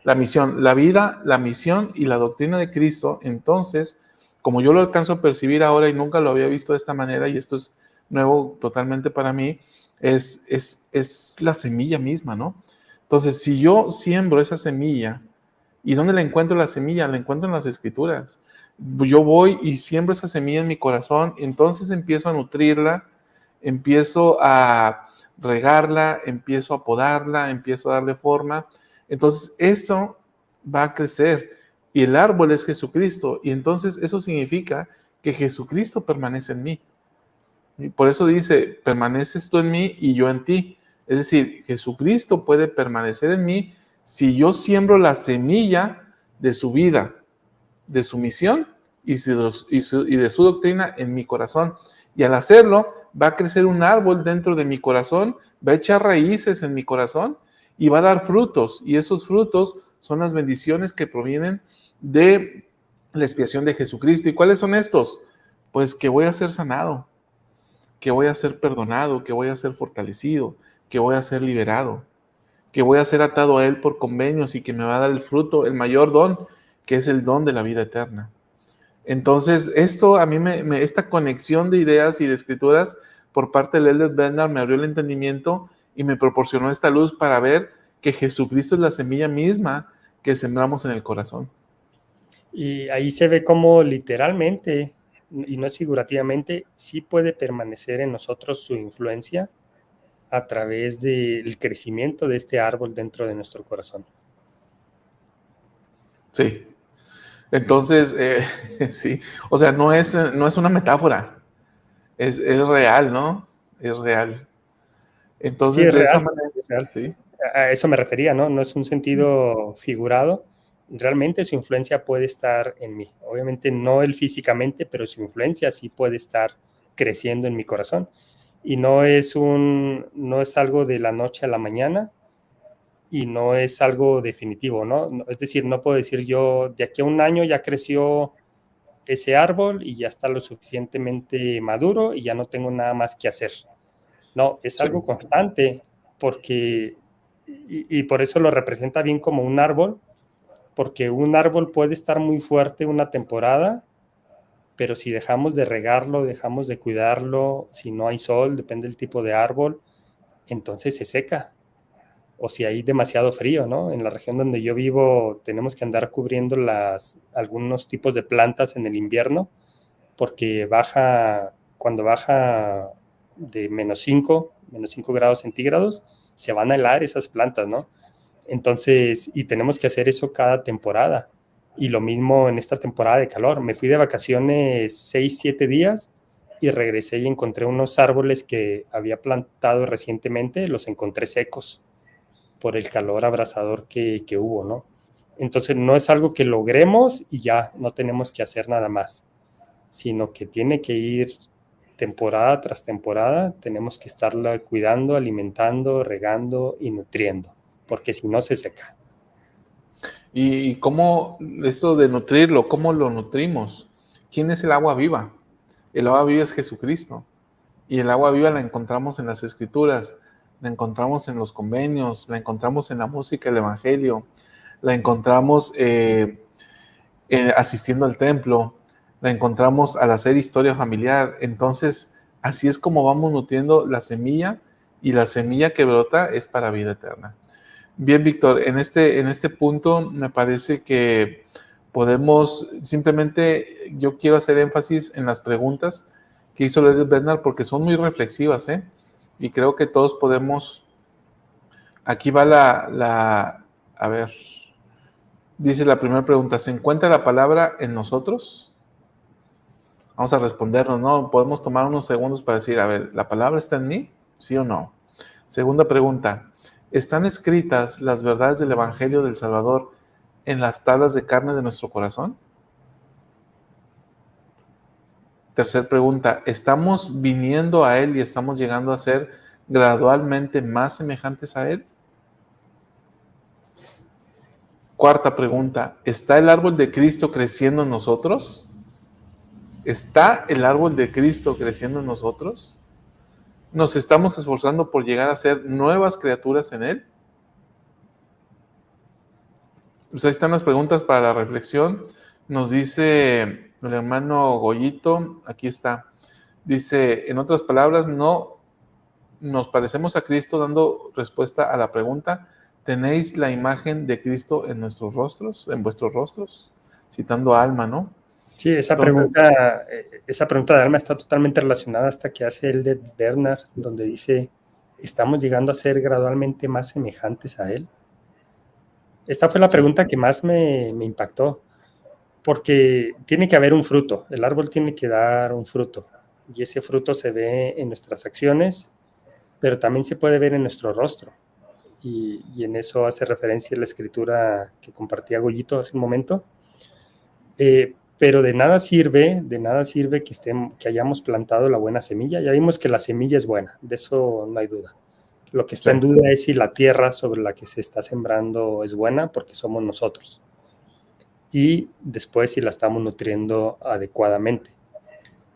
La misión, la vida, la misión y la doctrina de Cristo. Entonces, como yo lo alcanzo a percibir ahora y nunca lo había visto de esta manera, y esto es nuevo totalmente para mí, es la semilla misma, ¿no? Entonces, si yo siembro esa semilla, ¿y dónde la encuentro la semilla? La encuentro en las Escrituras. Yo voy y siembro esa semilla en mi corazón, entonces empiezo a nutrirla, empiezo a regarla, empiezo a podarla, empiezo a darle forma. Entonces, eso va a crecer. Y el árbol es Jesucristo. Y entonces eso significa que Jesucristo permanece en mí. Y por eso dice, permaneces tú en mí y yo en ti. Es decir, Jesucristo puede permanecer en mí si yo siembro la semilla de su vida, de su misión y de su doctrina en mi corazón. Y al hacerlo, va a crecer un árbol dentro de mi corazón, va a echar raíces en mi corazón y va a dar frutos. Y esos frutos son las bendiciones que provienen de la expiación de Jesucristo. ¿Y cuáles son estos? Pues que voy a ser sanado, que voy a ser perdonado, que voy a ser fortalecido, que voy a ser liberado, que voy a ser atado a Él por convenios y que me va a dar el fruto, el mayor don, que es el don de la vida eterna. Entonces, esto a mí esta conexión de ideas y de escrituras por parte de Led Bednar me abrió el entendimiento y me proporcionó esta luz para ver que Jesucristo es la semilla misma que sembramos en el corazón. Y ahí se ve cómo literalmente, y no es figurativamente, sí puede permanecer en nosotros su influencia a través del crecimiento de este árbol dentro de nuestro corazón. Sí. Entonces, sí. O sea, no es una metáfora. Es real, ¿no? Es real. Sí, Entonces, es de esa real, manera, es real. sí. A eso me refería, ¿no? No es un sentido figurado. Realmente su influencia puede estar en mí. Obviamente no él físicamente, pero su influencia sí puede estar creciendo en mi corazón. Y no es algo de la noche a la mañana y no es algo definitivo, ¿no? Es decir, no puedo decir yo, de aquí a un año ya creció ese árbol y ya está lo suficientemente maduro y ya no tengo nada más que hacer. No, es Sí. algo constante porque, y por eso lo representa bien como un árbol, porque un árbol puede estar muy fuerte una temporada, pero si dejamos de regarlo, dejamos de cuidarlo, si no hay sol, depende del tipo de árbol, entonces se seca. o si hay demasiado frío, ¿no? En la región donde yo vivo tenemos que andar cubriendo algunos tipos de plantas en el invierno porque cuando baja de -5 grados centígrados, se van a helar esas plantas, ¿no? Entonces, y tenemos que hacer eso cada temporada. Y lo mismo en esta temporada de calor. Me fui de vacaciones 6, 7 días y regresé y encontré unos árboles que había plantado recientemente, los encontré secos por el calor abrasador que hubo, ¿no? Entonces, no es algo que logremos y ya no tenemos que hacer nada más, sino que tiene que ir temporada tras temporada, tenemos que estarla cuidando, alimentando, regando y nutriendo, porque si no se seca. ¿Y cómo, esto de nutrirlo, cómo lo nutrimos? ¿Quién es el agua viva? El agua viva es Jesucristo. Y el agua viva la encontramos en las Escrituras, la encontramos en los convenios, la encontramos en la música del Evangelio, la encontramos asistiendo al templo, la encontramos al hacer historia familiar. Entonces, así es como vamos nutriendo la semilla, y la semilla que brota es para vida eterna. Bien, Víctor, en este punto me parece que podemos simplemente, yo quiero hacer énfasis en las preguntas que hizo Lady Bernard porque son muy reflexivas, ¿eh? Y creo que todos podemos, aquí va a ver, dice la primera pregunta, ¿se encuentra la palabra en nosotros? Vamos a respondernos, ¿no? Podemos tomar unos segundos para decir, a ver, ¿la palabra está en mí? ¿Sí o no? Segunda pregunta, ¿están escritas las verdades del Evangelio del Salvador en las tablas de carne de nuestro corazón? Tercera pregunta, ¿estamos viniendo a Él y estamos llegando a ser gradualmente más semejantes a Él? Cuarta pregunta, ¿está el árbol de Cristo creciendo en nosotros? ¿Está el árbol de Cristo creciendo en nosotros? ¿Nos estamos esforzando por llegar a ser nuevas criaturas en Él? Pues ahí están las preguntas para la reflexión. Nos dice el hermano Goyito, aquí está. Dice, en otras palabras, no nos parecemos a Cristo, dando respuesta a la pregunta, ¿tenéis la imagen de Cristo en nuestros rostros, en vuestros rostros? Citando a Alma, ¿no? Sí, esa pregunta de Alma está totalmente relacionada hasta que hace el de Bernard, donde dice, ¿estamos llegando a ser gradualmente más semejantes a Él? Esta fue la pregunta que más me impactó, porque tiene que haber un fruto, el árbol tiene que dar un fruto, y ese fruto se ve en nuestras acciones, pero también se puede ver en nuestro rostro, y en eso hace referencia la escritura que compartía Goyito hace un momento. Pero de nada sirve que hayamos plantado la buena semilla. Ya vimos que la semilla es buena, de eso no hay duda. Lo que está en duda es si la tierra sobre la que se está sembrando es buena, porque somos nosotros. Y después si la estamos nutriendo adecuadamente.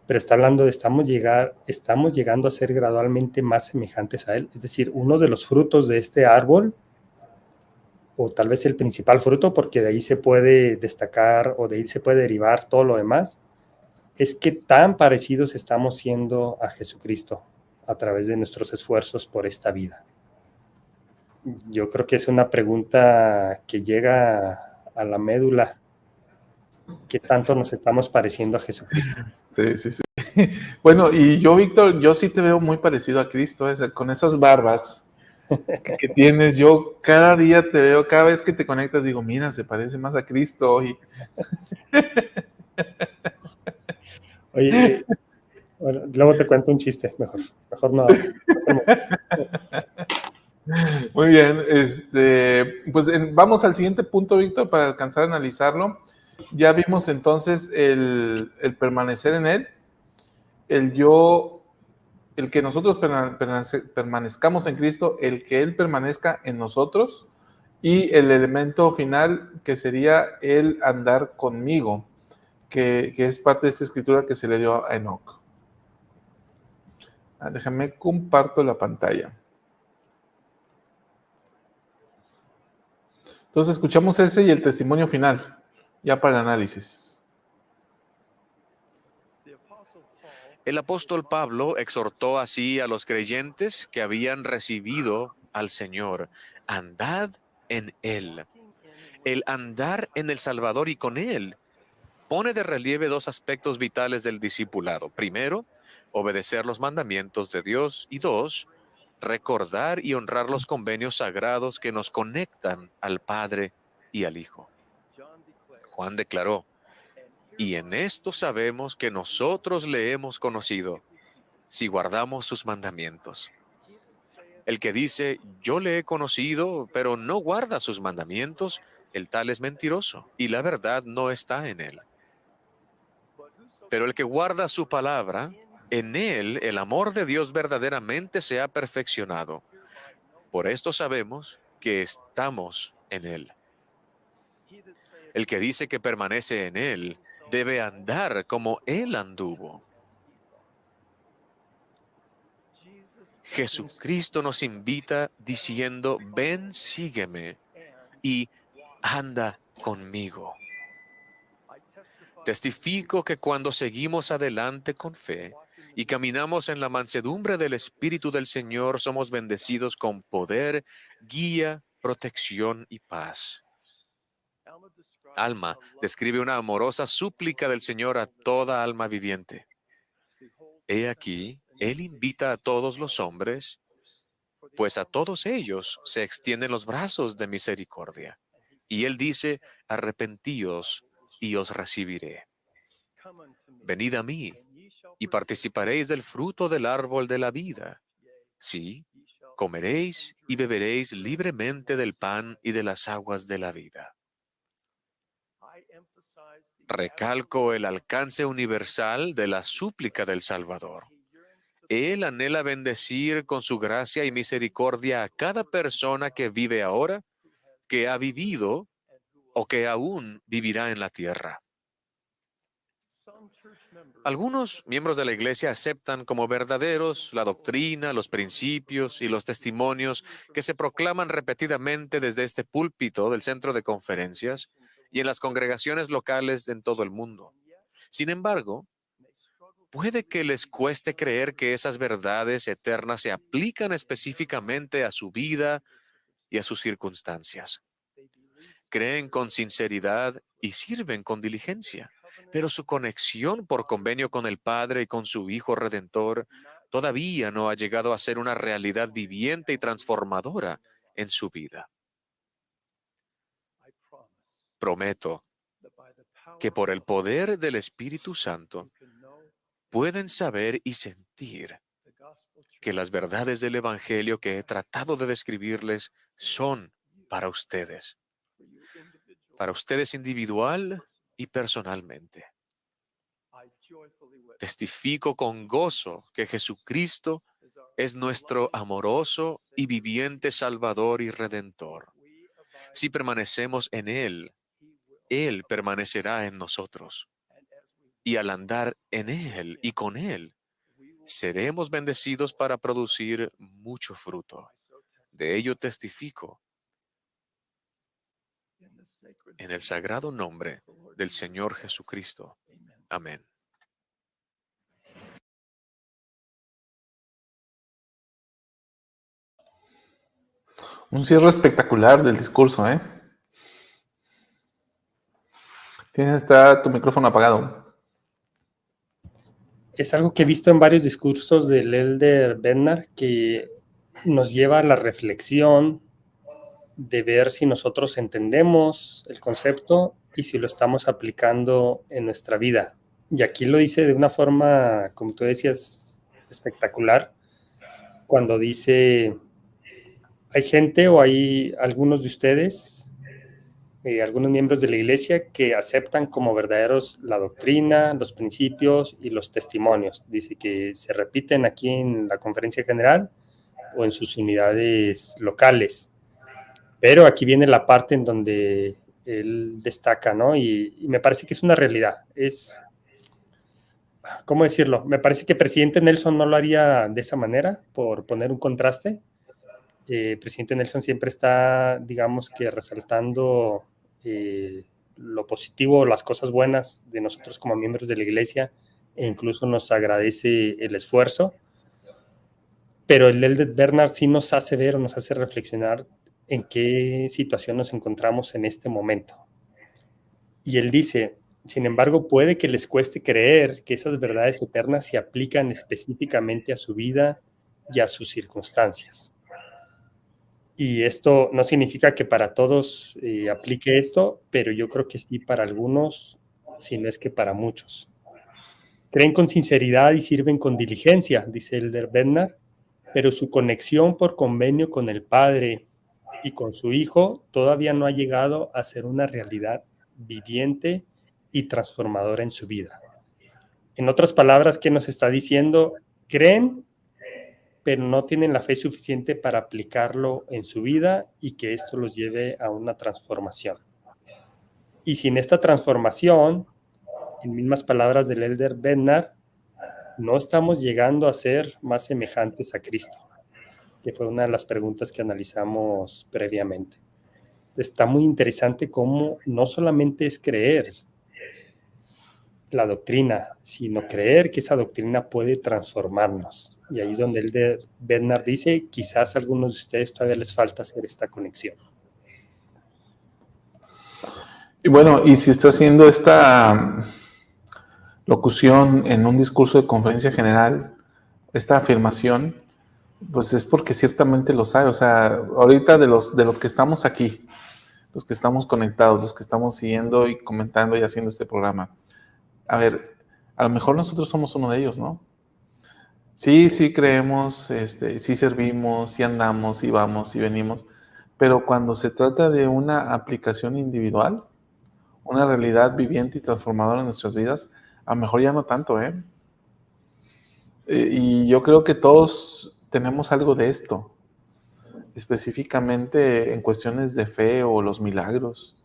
Pero está hablando de estamos llegando a ser gradualmente más semejantes a Él. Es decir, uno de los frutos de este árbol, o tal vez el principal fruto, porque de ahí se puede destacar o de ahí se puede derivar todo lo demás, es qué tan parecidos estamos siendo a Jesucristo a través de nuestros esfuerzos por esta vida. Yo creo que es una pregunta que llega a la médula. ¿Qué tanto nos estamos pareciendo a Jesucristo? Sí, sí, sí. Bueno, y yo, Víctor, yo sí te veo muy parecido a Cristo, con esas barbas que tienes. Yo cada día te veo, cada vez que te conectas, digo, mira, se parece más a Cristo hoy. Oye, bueno, luego te cuento un chiste, mejor no ahora. Muy bien, pues vamos al siguiente punto, Víctor, para alcanzar a analizarlo. Ya vimos entonces el permanecer en Él, el que nosotros permanezcamos en Cristo, el que Él permanezca en nosotros, y el elemento final que sería el andar conmigo, que es parte de esta escritura que se le dio a Enoc. Déjame comparto la pantalla. Entonces escuchamos ese y el testimonio final, ya para el análisis. El apóstol Pablo exhortó así a los creyentes que habían recibido al Señor andad en Él. El andar en el Salvador y con Él pone de relieve dos aspectos vitales del discipulado. Primero, obedecer los mandamientos de Dios. Y dos, recordar y honrar los convenios sagrados que nos conectan al Padre y al Hijo. Juan declaró, y en esto sabemos que nosotros le hemos conocido, si guardamos sus mandamientos. El que dice, yo le he conocido, pero no guarda sus mandamientos, el tal es mentiroso, y la verdad no está en él. Pero el que guarda su palabra, en él el amor de Dios verdaderamente se ha perfeccionado. Por esto sabemos que estamos en él. El que dice que permanece en él, debe andar como él anduvo. Jesucristo nos invita diciendo, ven, sígueme y anda conmigo. Testifico que cuando seguimos adelante con fe y caminamos en la mansedumbre del Espíritu del Señor, somos bendecidos con poder, guía, protección y paz. Alma describe una amorosa súplica del Señor a toda alma viviente. He aquí, Él invita a todos los hombres, pues a todos ellos se extienden los brazos de misericordia. Y Él dice, arrepentíos y os recibiré. Venid a mí y participaréis del fruto del árbol de la vida. Sí, comeréis y beberéis libremente del pan y de las aguas de la vida. Recalco el alcance universal de la súplica del Salvador. Él anhela bendecir con su gracia y misericordia a cada persona que vive ahora, que ha vivido o que aún vivirá en la tierra. Algunos miembros de la Iglesia aceptan como verdaderos la doctrina, los principios y los testimonios que se proclaman repetidamente desde este púlpito del centro de conferencias y en las congregaciones locales en todo el mundo. Sin embargo, puede que les cueste creer que esas verdades eternas se aplican específicamente a su vida y a sus circunstancias. Creen con sinceridad y sirven con diligencia, pero su conexión por convenio con el Padre y con su Hijo Redentor todavía no ha llegado a ser una realidad viviente y transformadora en su vida. Prometo que por el poder del Espíritu Santo pueden saber y sentir que las verdades del Evangelio que he tratado de describirles son para ustedes individual y personalmente. Testifico con gozo que Jesucristo es nuestro amoroso y viviente Salvador y Redentor. Si permanecemos en Él, Él permanecerá en nosotros. Y al andar en Él y con Él, seremos bendecidos para producir mucho fruto. De ello testifico en el sagrado nombre del Señor Jesucristo. Amén. Un cierre espectacular del discurso, ¿eh? Está tu micrófono apagado. Es algo que he visto en varios discursos del Elder Bednar que nos lleva a la reflexión de ver si nosotros entendemos el concepto y si lo estamos aplicando en nuestra vida. Y aquí lo dice de una forma, como tú decías, espectacular, cuando dice, hay gente o hay algunos de ustedes, algunos miembros de la iglesia que aceptan como verdaderos la doctrina, los principios y los testimonios. Dice que se repiten aquí en la conferencia general o en sus unidades locales. Pero aquí viene la parte en donde él destaca, ¿no? Y me parece que es una realidad. ¿Cómo decirlo? Me parece que presidente Nelson no lo haría de esa manera, por poner un contraste. Presidente Nelson siempre está, digamos que resaltando lo positivo, las cosas buenas de nosotros como miembros de la iglesia, e incluso nos agradece el esfuerzo. Pero el Elder Bednar sí nos hace ver o nos hace reflexionar en qué situación nos encontramos en este momento. Y él dice, sin embargo, puede que les cueste creer que esas verdades eternas se aplican específicamente a su vida y a sus circunstancias. Y esto no significa que para todos aplique esto, pero yo creo que sí para algunos, si no es que para muchos. Creen con sinceridad y sirven con diligencia, dice Elder Bednar, pero su conexión por convenio con el Padre y con su Hijo todavía no ha llegado a ser una realidad viviente y transformadora en su vida. En otras palabras, ¿qué nos está diciendo? Creen, pero no tienen la fe suficiente para aplicarlo en su vida y que esto los lleve a una transformación. Y sin esta transformación, en mismas palabras del Elder Bednar, no estamos llegando a ser más semejantes a Cristo, que fue una de las preguntas que analizamos previamente. Está muy interesante cómo no solamente es creer la doctrina, sino creer que esa doctrina puede transformarnos. Y ahí es donde el Bednar dice, quizás a algunos de ustedes todavía les falta hacer esta conexión. Y bueno, y si está haciendo esta locución en un discurso de conferencia general, esta afirmación, pues es porque ciertamente lo sabe. O sea, ahorita de los que estamos aquí, los que estamos conectados, los que estamos siguiendo y comentando y haciendo este programa, a ver, a lo mejor nosotros somos uno de ellos, ¿no? Sí creemos, sí servimos, sí andamos, sí vamos, sí venimos, pero cuando se trata de una aplicación individual, una realidad viviente y transformadora en nuestras vidas, a lo mejor ya no tanto, ¿eh? Y yo creo que todos tenemos algo de esto, específicamente en cuestiones de fe o los milagros,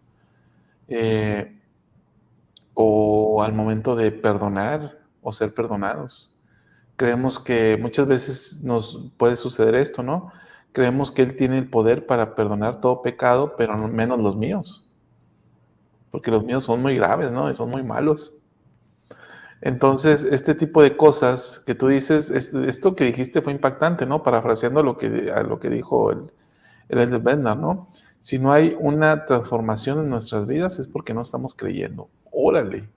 o al momento de perdonar o ser perdonados. Creemos que muchas veces nos puede suceder esto, ¿no? Creemos que Él tiene el poder para perdonar todo pecado, pero no menos los míos, porque los míos son muy graves, ¿no? Y son muy malos. Entonces, este tipo de cosas que tú dices, esto que dijiste fue impactante, ¿no? Parafraseando a lo que dijo el Elder Bednar, ¿no? Si no hay una transformación en nuestras vidas es porque no estamos creyendo. ¡Órale!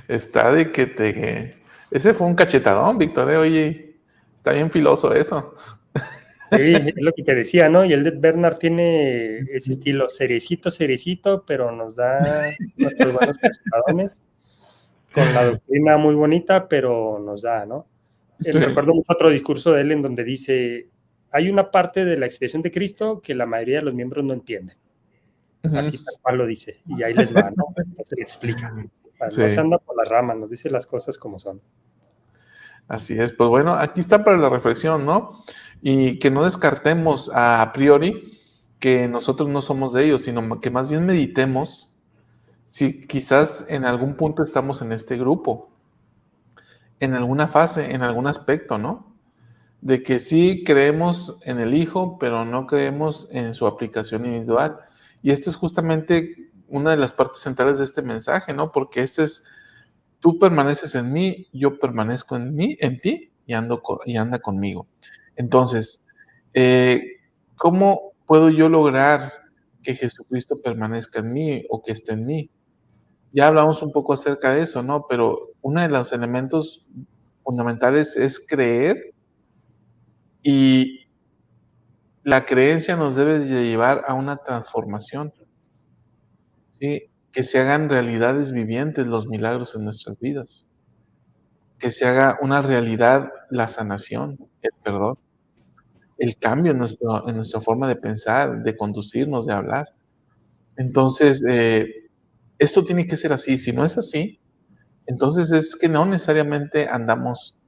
Está de que te... Ese fue un cachetadón, Víctor, Oye, está bien filoso eso. Sí, es lo que te decía, ¿no? Y el Elder Bednar tiene ese estilo cerecito, pero nos da nuestros buenos cachetadones con la doctrina muy bonita, pero nos da, ¿no? Sí. Recuerdo mucho otro discurso de él en donde dice, hay una parte de la expiación de Cristo que la mayoría de los miembros no entienden. Así tal cual lo dice, y ahí les va, ¿no? Se le explica. O sea, no se anda por las ramas, nos dice las cosas como son. Así es, pues bueno, aquí está para la reflexión, ¿no? Y que no descartemos a priori que nosotros no somos de ellos, sino que más bien meditemos si quizás en algún punto estamos en este grupo, en alguna fase, en algún aspecto, ¿no? De que sí creemos en el Hijo, pero no creemos en su aplicación individual. Y esto es justamente una de las partes centrales de este mensaje, ¿no? Porque tú permaneces en mí, yo permanezco en ti y anda conmigo. Entonces, ¿cómo puedo yo lograr que Jesucristo permanezca en mí o que esté en mí? Ya hablamos un poco acerca de eso, ¿no? Pero uno de los elementos fundamentales es creer, y la creencia nos debe de llevar a una transformación, ¿sí? Que se hagan realidades vivientes los milagros en nuestras vidas, que se haga una realidad la sanación, el perdón, el cambio en nuestra forma de pensar, de conducirnos, de hablar. Entonces, esto tiene que ser así. Si no es así, entonces es que no necesariamente andamos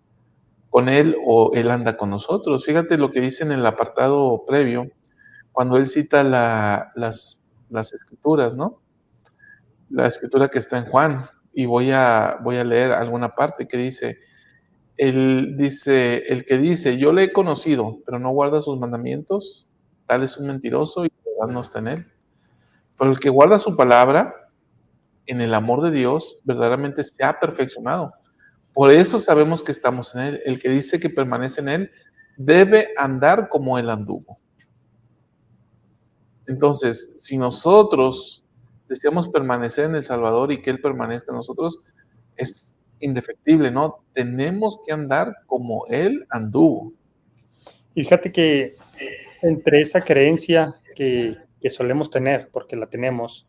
con Él o Él anda con nosotros. Fíjate lo que dice en el apartado previo, cuando él cita las escrituras, ¿no? La escritura que está en Juan, y voy a leer alguna parte que dice, el que dice, yo le he conocido, pero no guarda sus mandamientos, tal es un mentiroso y la verdad no está en él. Pero el que guarda su palabra, en el amor de Dios, verdaderamente se ha perfeccionado. Por eso sabemos que estamos en él. El que dice que permanece en él, debe andar como Él anduvo. Entonces, si nosotros deseamos permanecer en el Salvador y que Él permanezca en nosotros, es indefectible, ¿no? Tenemos que andar como Él anduvo. Y fíjate que entre esa creencia que solemos tener, porque la tenemos,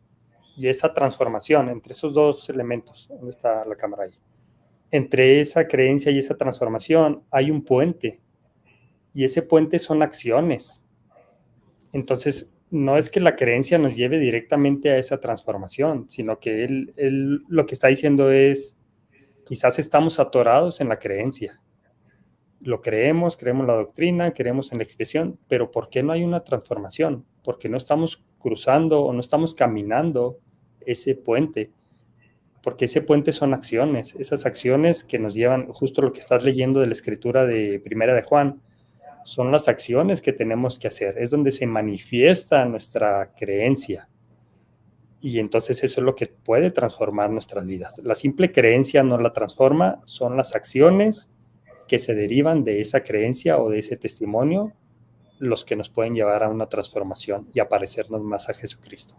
y esa transformación, entre esos dos elementos, ¿dónde está la cámara ahí? Entre esa creencia y esa transformación hay un puente, y ese puente son acciones. Entonces, no es que la creencia nos lleve directamente a esa transformación, sino que él lo que está diciendo es, quizás estamos atorados en la creencia. Lo creemos la doctrina, creemos en la expresión, pero ¿por qué no hay una transformación? Porque no estamos cruzando o no estamos caminando ese puente, porque ese puente son acciones, esas acciones que nos llevan, justo lo que estás leyendo de la escritura de Primera de Juan, son las acciones que tenemos que hacer, es donde se manifiesta nuestra creencia. Y entonces eso es lo que puede transformar nuestras vidas. La simple creencia no la transforma, son las acciones que se derivan de esa creencia o de ese testimonio los que nos pueden llevar a una transformación y a parecernos más a Jesucristo.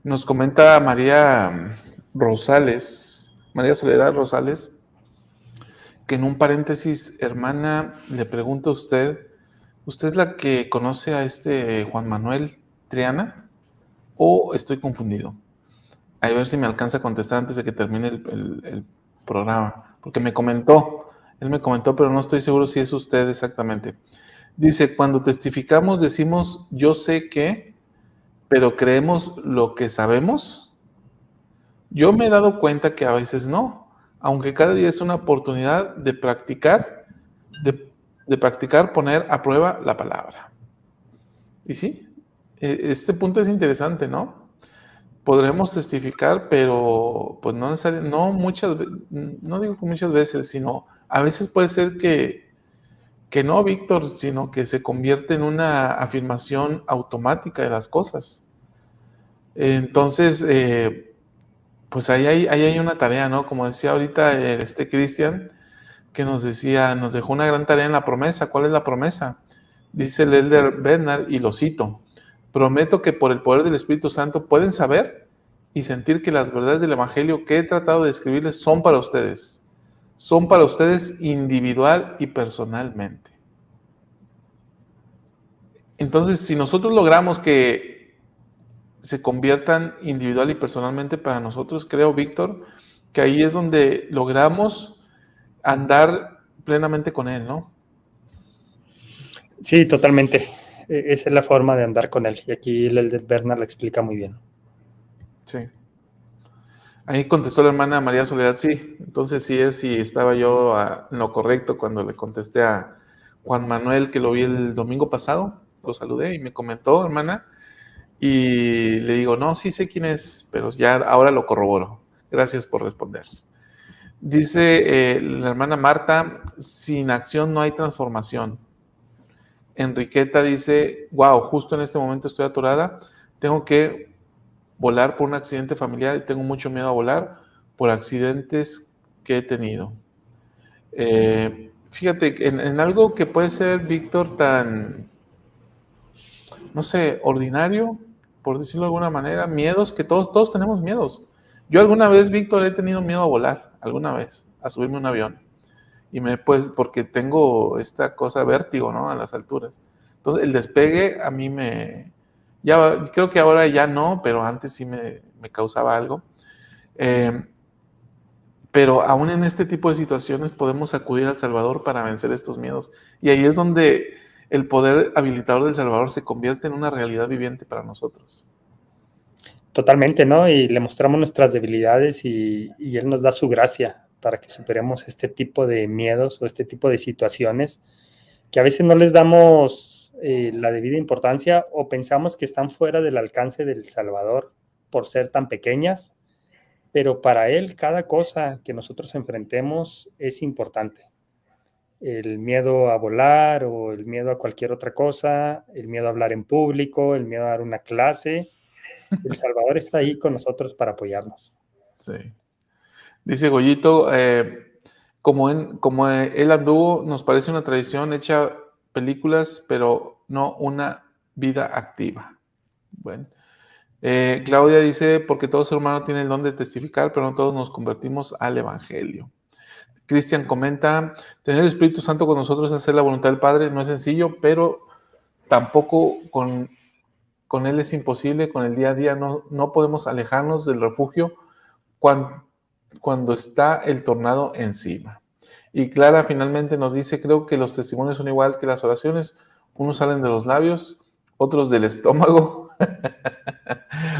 Nos comenta María Rosales, María Soledad Rosales, que en un paréntesis, hermana, le pregunto a usted es la que conoce a este Juan Manuel Triana o estoy confundido? A ver si me alcanza a contestar antes de que termine el programa, porque él me comentó, pero no estoy seguro si es usted exactamente. Dice, cuando testificamos decimos, yo sé que, pero creemos lo que sabemos. Yo me he dado cuenta que a veces no, aunque cada día es una oportunidad de practicar, de practicar poner a prueba la palabra. Y sí, este punto es interesante, ¿no? Podremos testificar, pero pues no necesariamente, no digo que muchas veces, sino a veces puede ser que no, Víctor, sino que se convierte en una afirmación automática de las cosas. Entonces, pues ahí hay una tarea, ¿no? Como decía ahorita Cristian, que nos dejó una gran tarea en la promesa. ¿Cuál es la promesa? Dice el elder Bernard, y lo cito: prometo que por el poder del Espíritu Santo pueden saber y sentir que las verdades del Evangelio que he tratado de describirles son para ustedes individual y personalmente. Entonces, si nosotros logramos que se conviertan individual y personalmente para nosotros, creo, Víctor, que ahí es donde logramos andar plenamente con Él, ¿no? Sí, totalmente. Esa es la forma de andar con Él. Y aquí el de Bernard la explica muy bien. Sí. Ahí contestó la hermana María Soledad, sí. Entonces sí estaba yo en lo correcto cuando le contesté a Juan Manuel, que lo vi el domingo pasado. Lo saludé y me comentó, hermana, y le digo, no, sí sé quién es, pero ya ahora lo corroboro. Gracias por responder. Dice la hermana Marta, sin acción no hay transformación. Enriqueta dice, wow, justo en este momento estoy atorada, tengo que volar por un accidente familiar y tengo mucho miedo a volar por accidentes que he tenido. Fíjate, en algo que puede ser, Víctor, tan, no sé, ordinario, por decirlo de alguna manera, miedos, que todos tenemos miedos. Yo alguna vez, Víctor, he tenido miedo a volar, alguna vez, a subirme a un avión. Y porque tengo esta cosa vértigo, ¿no? A las alturas. Entonces, el despegue a mí ya, creo que ahora ya no, pero antes sí me causaba algo. Pero aún en este tipo de situaciones podemos acudir al Salvador para vencer estos miedos. Y ahí es donde el poder habilitador del Salvador se convierte en una realidad viviente para nosotros. Totalmente, ¿no? Y le mostramos nuestras debilidades y Él nos da su gracia para que superemos este tipo de miedos o este tipo de situaciones que a veces no les damos la debida importancia o pensamos que están fuera del alcance del Salvador por ser tan pequeñas, pero para Él cada cosa que nosotros enfrentemos es importante. El miedo a volar o el miedo a cualquier otra cosa, el miedo a hablar en público, el miedo a dar una clase. El Salvador está ahí con nosotros para apoyarnos. Sí. Dice Goyito, como él anduvo, nos parece una tradición hecha películas, pero no una vida activa. Bueno. Claudia dice, porque todo ser humano tiene el don de testificar, pero no todos nos convertimos al Evangelio. Cristian comenta, tener el Espíritu Santo con nosotros, hacer la voluntad del Padre, no es sencillo, pero tampoco con Él es imposible, con el día a día no podemos alejarnos del refugio cuando está el tornado encima. Y Clara finalmente nos dice, creo que los testimonios son igual que las oraciones, unos salen de los labios, otros del estómago,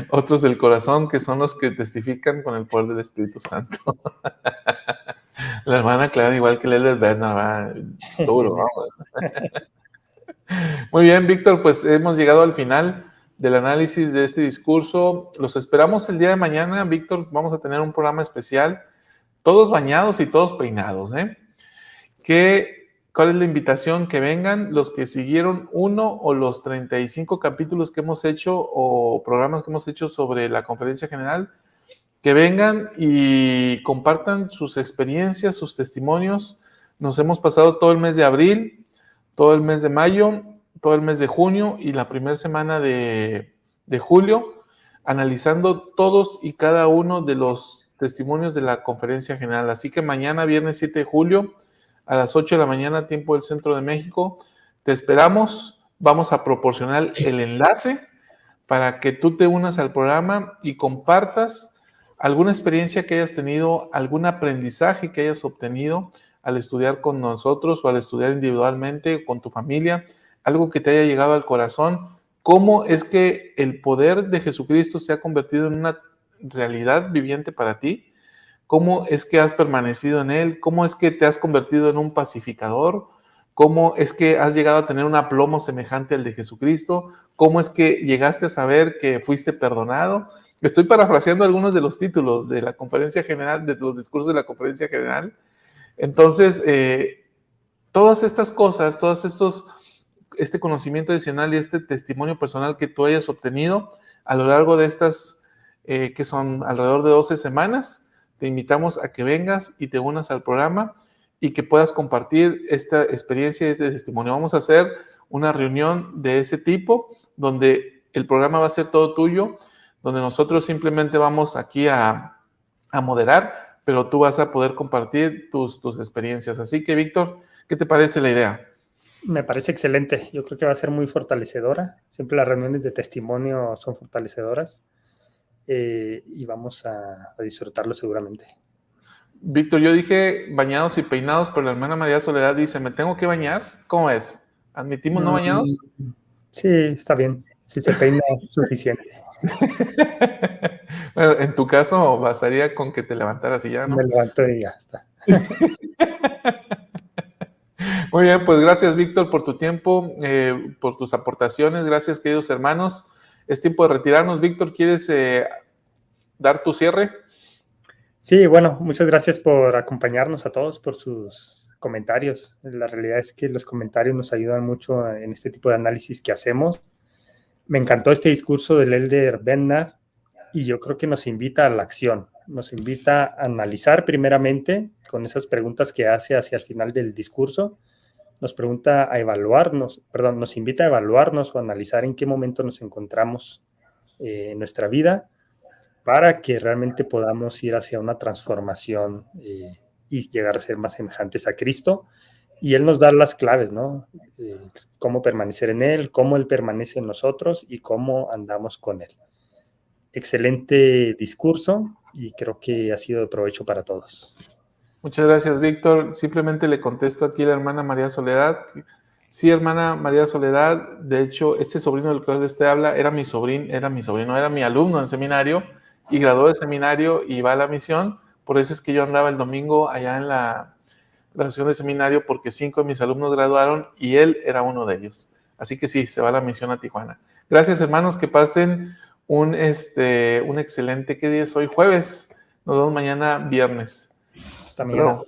otros del corazón, que son los que testifican con el poder del Espíritu Santo. La hermana Clara, igual que Leled Bednar, va duro, ¿no? Muy bien, Víctor, pues hemos llegado al final del análisis de este discurso. Los esperamos el día de mañana, Víctor. Vamos a tener un programa especial, todos bañados y todos peinados, ¿eh? ¿Cuál es la invitación? Que vengan los que siguieron uno o los 35 capítulos que hemos hecho o programas que hemos hecho sobre la conferencia general, que vengan y compartan sus experiencias, sus testimonios. Nos hemos pasado todo el mes de abril, todo el mes de mayo, todo el mes de junio y la primera semana de julio, analizando todos y cada uno de los testimonios de la conferencia general. Así que mañana, viernes 7 de julio, a las 8 de la mañana, tiempo del Centro de México, te esperamos. Vamos a proporcionar el enlace para que tú te unas al programa y compartas alguna experiencia que hayas tenido, algún aprendizaje que hayas obtenido al estudiar con nosotros o al estudiar individualmente con tu familia, algo que te haya llegado al corazón. ¿Cómo es que el poder de Jesucristo se ha convertido en una realidad viviente para ti? ¿Cómo es que has permanecido en Él? ¿Cómo es que te has convertido en un pacificador? ¿Cómo es que has llegado a tener un aplomo semejante al de Jesucristo? ¿Cómo es que llegaste a saber que fuiste perdonado? Estoy parafraseando algunos de los títulos de la conferencia general, de los discursos de la conferencia general. Entonces, todas estas cosas, este conocimiento adicional y este testimonio personal que tú hayas obtenido a lo largo de estas, que son alrededor de 12 semanas, te invitamos a que vengas y te unas al programa y que puedas compartir esta experiencia y este testimonio. Vamos a hacer una reunión de ese tipo, donde el programa va a ser todo tuyo, donde nosotros simplemente vamos aquí a moderar, pero tú vas a poder compartir tus experiencias. Así que, Víctor, ¿qué te parece la idea? Me parece excelente. Yo creo que va a ser muy fortalecedora. Siempre las reuniones de testimonio son fortalecedoras. Y vamos a disfrutarlo seguramente. Víctor, yo dije bañados y peinados, pero la hermana María Soledad dice, ¿me tengo que bañar? ¿Cómo es? ¿Admitimos no bañados? Sí, está bien. Si se peina es suficiente. Bueno, en tu caso bastaría con que te levantaras y ya, ¿no? Me levanto y ya está. Muy bien, pues gracias, Víctor, por tu tiempo, por tus aportaciones. Gracias, queridos hermanos. Es tiempo de retirarnos. Víctor, ¿quieres dar tu cierre? Sí, bueno, muchas gracias por acompañarnos a todos, por sus comentarios. La realidad es que los comentarios nos ayudan mucho en este tipo de análisis que hacemos. Me encantó este discurso del Elder Bednar y yo creo que nos invita a la acción, nos invita a analizar primeramente con esas preguntas que hace hacia el final del discurso, nos invita a evaluarnos o analizar en qué momento nos encontramos en nuestra vida para que realmente podamos ir hacia una transformación y llegar a ser más semejantes a Cristo. Y Él nos da las claves, ¿no? Cómo permanecer en Él, cómo Él permanece en nosotros y cómo andamos con Él. Excelente discurso y creo que ha sido de provecho para todos. Muchas gracias, Víctor. Simplemente le contesto aquí a la hermana María Soledad. Sí, hermana María Soledad, de hecho, este sobrino del cual usted habla era mi alumno en seminario y graduó de seminario y va a la misión. Por eso es que yo andaba el domingo allá en la graduación de seminario, porque 5 de mis alumnos graduaron y él era uno de ellos. Así que sí, se va a la misión a Tijuana. Gracias, hermanos, que pasen un excelente, ¿qué día es hoy? Jueves. Nos vemos mañana viernes. Hasta mañana.